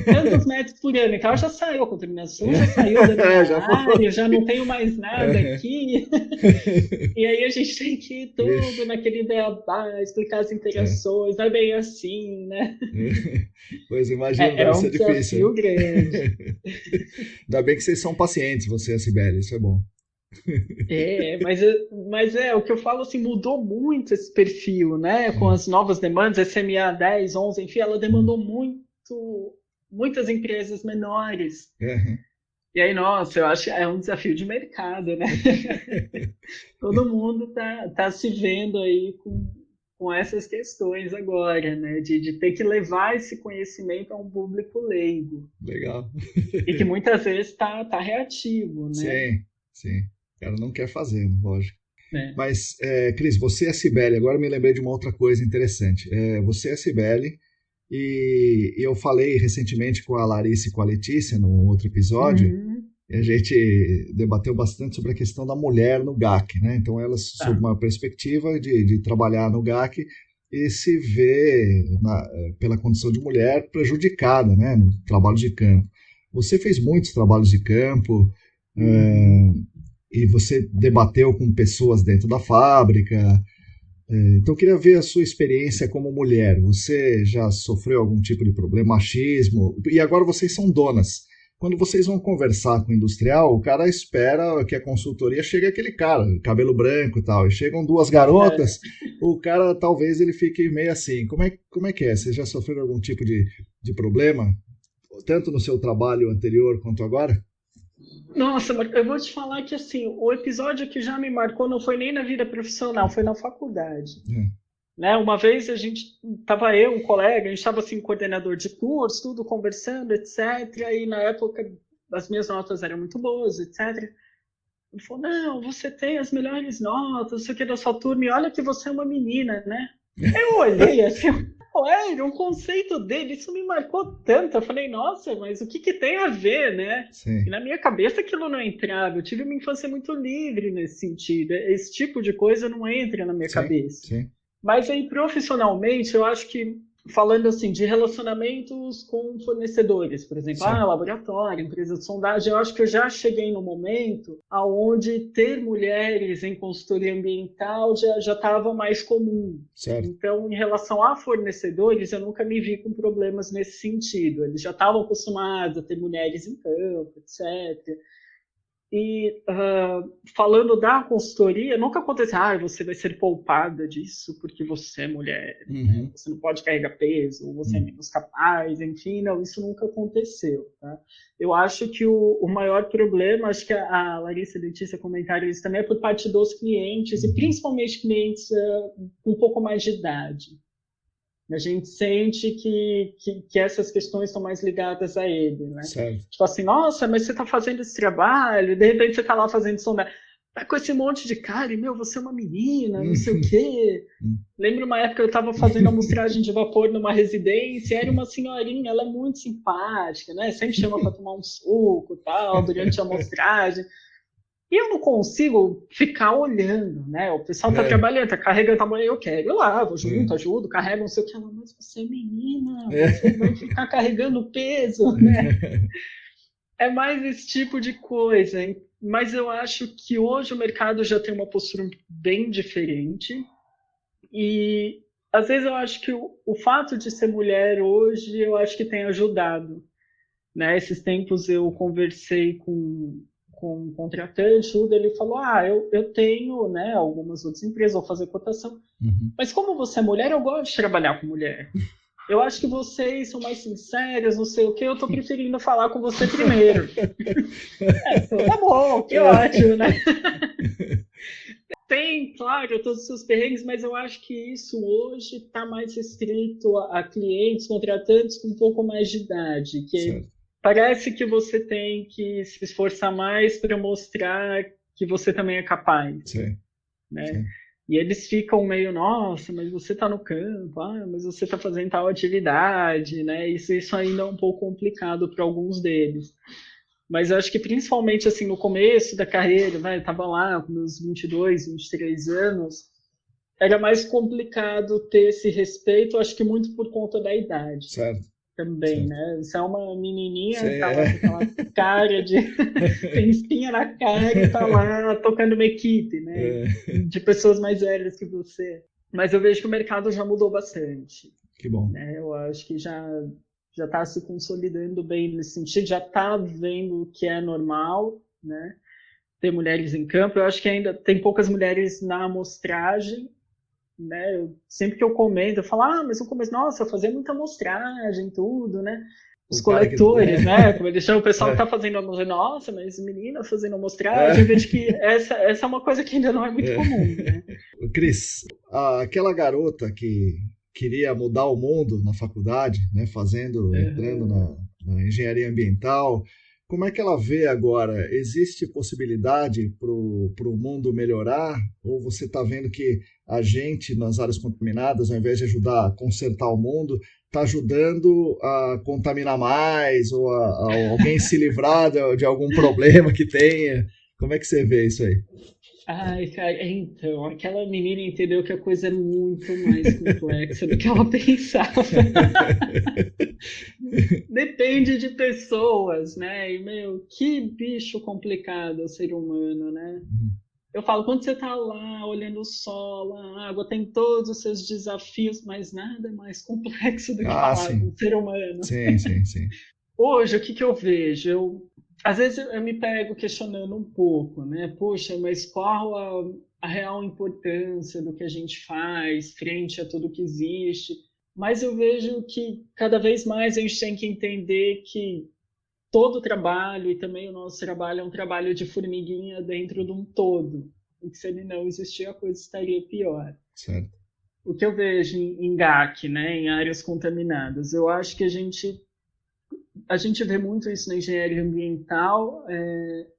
tantos metros por ano. Então ela já saiu, a contaminação já saiu da minha área, já não tenho mais nada aqui. E aí a gente tem que ir tudo naquele beabá, explicar as interações, não é bem assim, né?
Pois imagina, deve ser difícil.
É um desafio grande.
Ainda bem que vocês são pacientes, você e a Sibeli, isso é bom.
Mas o que eu falo assim, mudou muito esse perfil, né? Com as novas demandas, SMA 10, 11, enfim, ela demandou muitas empresas menores. E aí, nossa, eu acho que é um desafio de mercado, né? Todo mundo tá se vendo aí com essas questões agora, né? De ter que levar esse conhecimento a um público leigo.
Legal.
E que muitas vezes tá reativo, né?
Sim. O cara não quer fazer, lógico. Mas, Cris, você e a Sibeli, agora me lembrei de uma outra coisa interessante. Você e a Sibeli, e eu falei recentemente com a Larissa e com a Letícia, num outro episódio, e a gente debateu bastante sobre a questão da mulher no GAC, né? Então, elas, sob uma perspectiva de trabalhar no GAC e se vê, pela condição de mulher, prejudicada, né, no trabalho de campo. Você fez muitos trabalhos de campo, e você debateu com pessoas dentro da fábrica. Então, eu queria ver a sua experiência como mulher. Você já sofreu algum tipo de problema, machismo? E agora vocês são donas. Quando vocês vão conversar com o industrial, o cara espera que a consultoria chegue aquele cara, cabelo branco e tal. E chegam duas garotas, o cara talvez ele fique meio assim. Como é que é? Você já sofreu algum tipo de problema? Tanto no seu trabalho anterior quanto agora?
Nossa, eu vou te falar que assim, o episódio que já me marcou não foi nem na vida profissional, foi na faculdade. Né? Uma vez um colega, a gente estava assim, coordenador de curso, tudo conversando, etc. E na época as minhas notas eram muito boas, etc. Ele falou, não, você tem as melhores notas, isso aqui da sua turma, e olha que você é uma menina, né? Eu olhei assim, um conceito dele, isso me marcou tanto. Eu falei, nossa, mas o que tem a ver, né?
Sim.
E na minha cabeça aquilo não entrava. Eu tive uma infância muito livre nesse sentido. Esse tipo de coisa não entra na minha cabeça.
Sim.
Mas aí, profissionalmente, eu acho que, falando assim, de relacionamentos com fornecedores, por exemplo, laboratório, empresa de sondagem, eu acho que eu já cheguei no momento onde ter mulheres em consultoria ambiental já estava mais comum.
Certo.
Então, em relação a fornecedores, eu nunca me vi com problemas nesse sentido. Eles já estavam acostumados a ter mulheres em campo, etc. E falando da consultoria, nunca aconteceu, você vai ser poupada disso porque você é mulher, né? Você não pode carregar peso, você é menos capaz, enfim, não, isso nunca aconteceu. Tá? Eu acho que o maior problema, acho que a Larissa e a Letícia comentaram isso também, é por parte dos clientes, e principalmente clientes com um pouco mais de idade. A gente sente que essas questões estão mais ligadas a ele, né?
Certo.
Tipo assim, nossa, mas você está fazendo esse trabalho, de repente você está lá fazendo sondagem, tá com esse monte de cara, e você é uma menina, não sei o quê. Lembro uma época que eu estava fazendo amostragem de vapor numa residência, era uma senhorinha, ela é muito simpática, né? Sempre chama para tomar um suco e tal, durante a amostragem. E eu não consigo ficar olhando, né? O pessoal tá trabalhando, tá carregando tamanho, eu quero ir lá, vou junto, ajudo, carrego, não sei o que. Ela, mas você é menina, você vai ficar carregando peso, né? É mais esse tipo de coisa, hein? Mas eu acho que hoje o mercado já tem uma postura bem diferente. E às vezes eu acho que o fato de ser mulher hoje, eu acho que tem ajudado. Né? Esses tempos eu conversei com um contratante, ele falou, eu tenho, né, algumas outras empresas, vou fazer cotação, mas como você é mulher, eu gosto de trabalhar com mulher. eu acho que vocês são mais sinceros, não sei o que, eu tô preferindo falar com você primeiro. Então, tá bom, que ótimo, né? Tem, claro, todos os seus perrengues, mas eu acho que isso hoje está mais restrito a clientes, contratantes com um pouco mais de idade, que
Certo.
parece que você tem que se esforçar mais para mostrar que você também é capaz,
Sim.
né?
Sim.
E eles ficam meio, nossa, mas você está no campo, mas você está fazendo tal atividade, né? Isso ainda é um pouco complicado para alguns deles. Mas eu acho que principalmente assim no começo da carreira, né, eu estava lá com meus 22, 23 anos, era mais complicado ter esse respeito, acho que muito por conta da idade
Certo.
também,
Certo.
né? Você é uma menininha,
Sim,
tá lá com aquela cara de... tem espinha na cara e tá lá tocando uma equipe, né? De pessoas mais velhas que você. Mas eu vejo que o mercado já mudou bastante.
Que bom.
Né? Eu acho que já está se consolidando bem nesse sentido, já está vendo o que é normal, né? Ter mulheres em campo. Eu acho que ainda tem poucas mulheres na amostragem, né? Sempre que eu comento, eu falo, mas no começo, nossa, eu fazia muita amostragem, tudo, né? Os
O cara que...
coletores, né? Como eles chamam, o pessoal que está fazendo amostragem, nossa, mas menina fazendo amostragem, eu vejo que essa é uma coisa que ainda não é muito comum, né?
Cris, aquela garota que queria mudar o mundo na faculdade, né, entrando na engenharia ambiental, como é que ela vê agora? Existe possibilidade para o mundo melhorar? Ou você está vendo que a gente, nas áreas contaminadas, ao invés de ajudar a consertar o mundo, está ajudando a contaminar mais, ou a alguém se livrar de algum problema que tenha? Como é que você vê isso aí?
Ai, cara, então, aquela menina entendeu que a coisa é muito mais complexa do que ela pensava. Depende de pessoas, né? E, meu, que bicho complicado o ser humano, né? Eu falo, quando você tá lá olhando o sol, a água, tem todos os seus desafios, mas nada é mais complexo do que falar com
Sim.
o ser humano.
Sim.
Hoje, o que eu vejo? Às vezes eu me pego questionando um pouco, né? Poxa, mas qual a real importância do que a gente faz frente a tudo que existe? Mas eu vejo que cada vez mais a gente tem que entender que todo trabalho, e também o nosso trabalho, é um trabalho de formiguinha dentro de um todo. E que se ele não existir, a coisa estaria pior.
Certo.
O que eu vejo em GAC, né, em áreas contaminadas, eu acho que a gente vê muito isso na engenharia ambiental.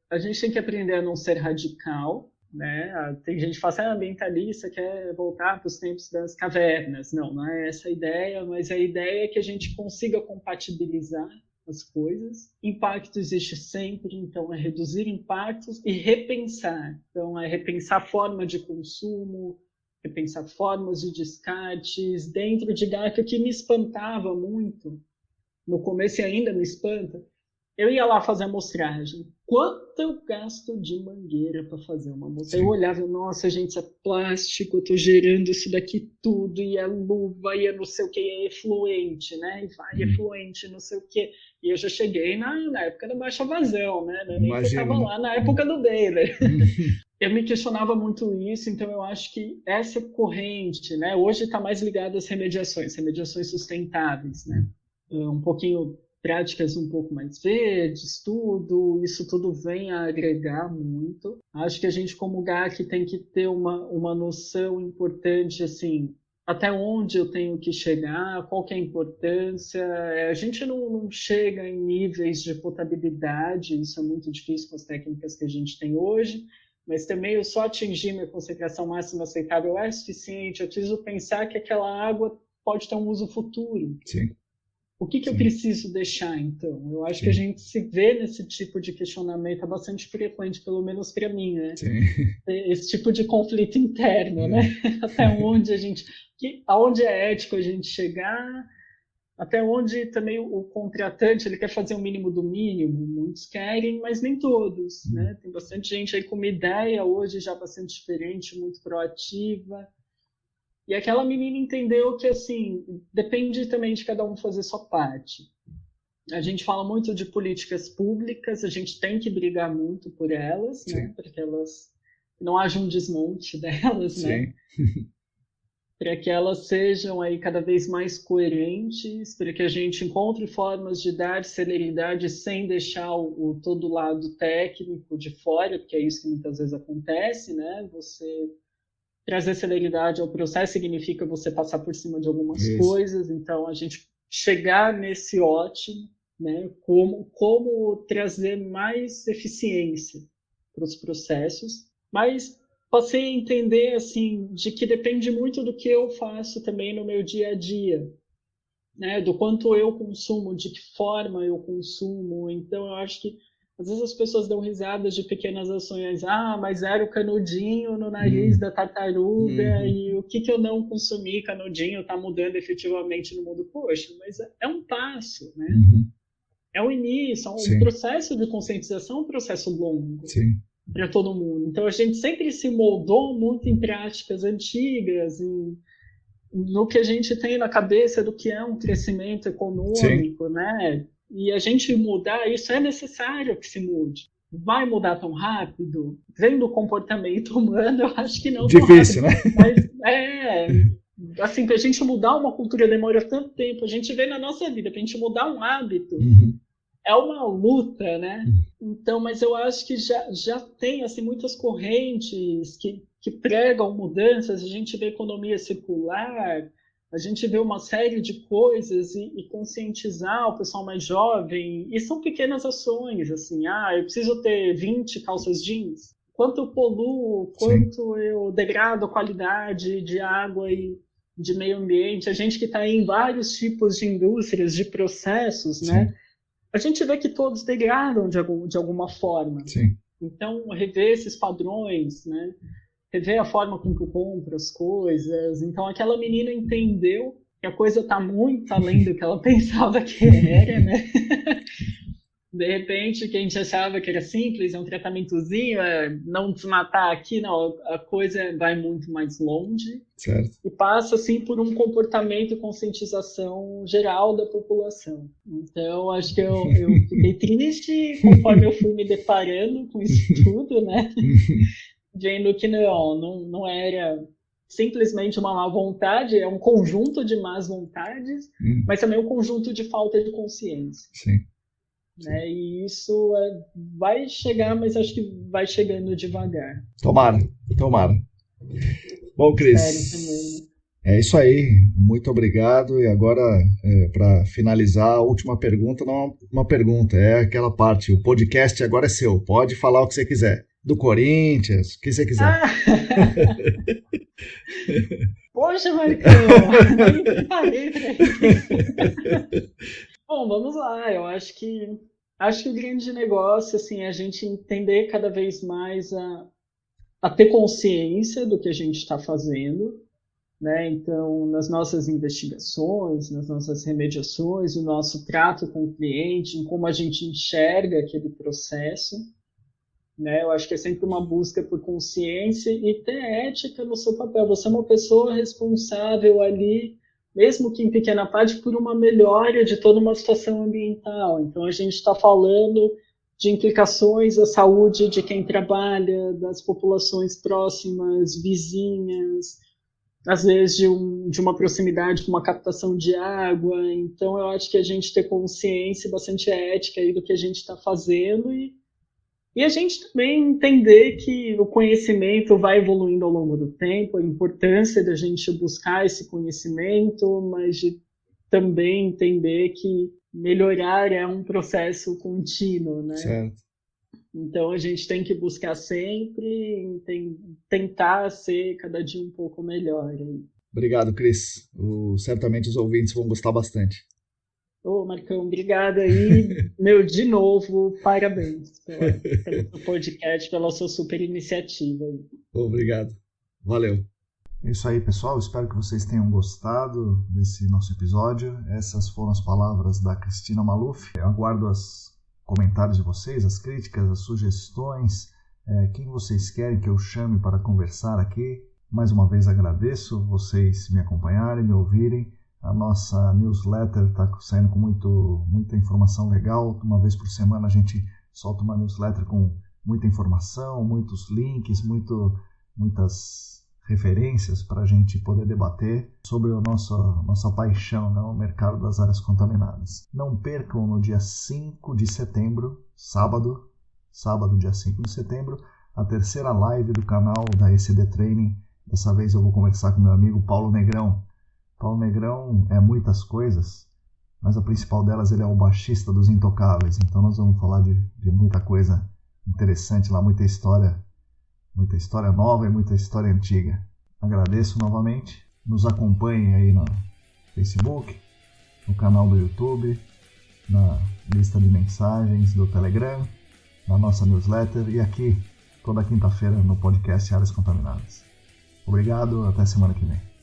A gente tem que aprender a não ser radical, né? Tem gente que fala assim, ambientalista quer voltar para os tempos das cavernas. Não é essa a ideia, mas a ideia é que a gente consiga compatibilizar as coisas. Impacto existe sempre, então é reduzir impactos e repensar. Então é repensar a forma de consumo, repensar formas de descartes. Dentro de GAC, o que me espantava muito no começo e ainda me espanta, eu ia lá fazer a amostragem. Quanto eu gasto de mangueira para fazer uma amostragem? Eu olhava, nossa, gente, isso é plástico, eu tô gerando isso daqui tudo, e a luva, e a não sei o que, é efluente, né? E vai efluente, não sei o que. E eu já cheguei na época da baixa vazão, né? Nem que eu estava lá na época do Baylor. Eu me questionava muito isso, então eu acho que essa corrente, né? Hoje está mais ligada às remediações sustentáveis, né? Um pouquinho práticas um pouco mais verdes, isso tudo vem a agregar muito. Acho que a gente como GAC tem que ter uma noção importante, assim, até onde eu tenho que chegar, qual que é a importância. A gente não chega em níveis de potabilidade, isso é muito difícil com as técnicas que a gente tem hoje, mas também eu só atingir minha concentração máxima aceitável é suficiente. Eu preciso pensar que aquela água pode ter um uso futuro.
Sim.
O que eu preciso deixar, então? Eu acho que a gente se vê nesse tipo de questionamento, é bastante frequente, pelo menos para mim, né?
Sim.
Esse tipo de conflito interno, né? Até onde aonde é ético a gente chegar, até onde também o contratante ele quer fazer o mínimo do mínimo. Muitos querem, mas nem todos, né? Tem bastante gente aí com uma ideia hoje já bastante diferente, muito proativa. E aquela menina entendeu que, assim, depende também de cada um fazer sua parte. A gente fala muito de políticas públicas, a gente tem que brigar muito por elas, né? Para que elas não haja um desmonte delas, né? para que elas sejam aí cada vez mais coerentes, para que a gente encontre formas de dar celeridade sem deixar todo o lado técnico de fora, porque é isso que muitas vezes acontece, né? Você trazer celeridade ao processo significa você passar por cima de algumas coisas, então a gente chegar nesse ótimo, né? Como trazer mais eficiência para os processos, mas passei a entender assim de que depende muito do que eu faço também no meu dia a dia, né? Do quanto eu consumo, de que forma eu consumo. Então eu acho que às vezes as pessoas dão risadas de pequenas ações. Mas era o canudinho no nariz da tartaruga e o que eu não consumi, canudinho, está mudando efetivamente no mundo. Poxa, mas é um passo, né? É um início, um processo de conscientização, um processo longo.
Sim.
Para todo mundo. Então a gente sempre se moldou muito em práticas antigas, no que a gente tem na cabeça do que é um crescimento econômico, né? E a gente mudar, isso é necessário que se mude. Vai mudar tão rápido? Vendo o comportamento humano, eu acho que não.
Difícil, né?
Mas assim, para a gente mudar uma cultura demora tanto tempo. A gente vê na nossa vida, para a gente mudar um hábito, é uma luta, né? Então, mas eu acho que já tem assim, muitas correntes que pregam mudanças. A gente vê economia circular, a gente vê uma série de coisas e conscientizar o pessoal mais jovem. E são pequenas ações, assim. Eu preciso ter 20 calças jeans. Quanto eu poluo, quanto eu degrado a qualidade de água e de meio ambiente. A gente que está em vários tipos de indústrias, de processos, né? A gente vê que todos degradam de alguma forma. Então, rever esses padrões, né? Rever a forma com que eu compro as coisas. Então, aquela menina entendeu que a coisa está muito além do que ela pensava que era, né? De repente, que a gente achava que era simples, é um tratamentozinho, não desmatar aqui, não, a coisa vai muito mais longe. E passa, assim, por um comportamento e conscientização geral da população. Então, acho que eu fiquei triste conforme eu fui me deparando com isso tudo, né? Vendo que não era simplesmente uma má vontade, é um conjunto de más vontades, mas também um conjunto de falta de consciência. Né? E isso vai chegar, mas acho que vai chegando devagar.
Tomara. Bom, Cris, é isso aí. Muito obrigado. E agora, para finalizar, a última pergunta não é uma pergunta, é aquela parte. O podcast agora é seu. Pode falar o que você quiser. Do Corinthians, o que você quiser.
Poxa, Marcão, nem preparei para isso. Bom, vamos lá. Eu acho que o grande negócio assim, é a gente entender cada vez mais a ter consciência do que a gente está fazendo, né? Então, nas nossas investigações, nas nossas remediações, no nosso trato com o cliente, em como a gente enxerga aquele processo, né? Eu acho que é sempre uma busca por consciência e ter ética no seu papel. Você é uma pessoa responsável ali, mesmo que em pequena parte, por uma melhora de toda uma situação ambiental. Então, a gente está falando de implicações à saúde de quem trabalha, das populações próximas, vizinhas, às vezes de uma proximidade com uma captação de água. Então, eu acho que a gente ter consciência, bastante ética aí do que a gente está fazendo e a gente também entender que o conhecimento vai evoluindo ao longo do tempo, a importância da gente buscar esse conhecimento, mas de também entender que melhorar é um processo contínuo, né?
Certo.
Então a gente tem que buscar sempre, tentar ser cada dia um pouco melhor.
Obrigado, Cris. Certamente os ouvintes vão gostar bastante.
Marcão, obrigado aí. De novo, parabéns pelo seu podcast, pela sua super iniciativa.
Obrigado. Valeu. É isso aí, pessoal. Espero que vocês tenham gostado desse nosso episódio. Essas foram as palavras da Cristina Maluf. Eu aguardo os comentários de vocês, as críticas, as sugestões, quem vocês querem que eu chame para conversar aqui. Mais uma vez agradeço vocês me acompanharem, me ouvirem. A nossa newsletter está saindo com muita informação legal. Uma vez por semana a gente solta uma newsletter com muita informação, muitos links, muitas referências para a gente poder debater sobre a nossa paixão, né, o mercado das áreas contaminadas. Não percam no dia 5 de setembro, sábado dia 5 de setembro, a terceira live do canal da ECD Training. Dessa vez eu vou conversar com meu amigo Paulo Negrão. Paulo Negrão é muitas coisas, mas a principal delas, ele é o baixista dos Intocáveis. Então nós vamos falar de muita coisa interessante lá, muita história nova e muita história antiga. Agradeço novamente. Nos acompanhem aí no Facebook, no canal do YouTube, na lista de mensagens do Telegram, na nossa newsletter e aqui toda quinta-feira no podcast Áreas Contaminadas. Obrigado, até semana que vem.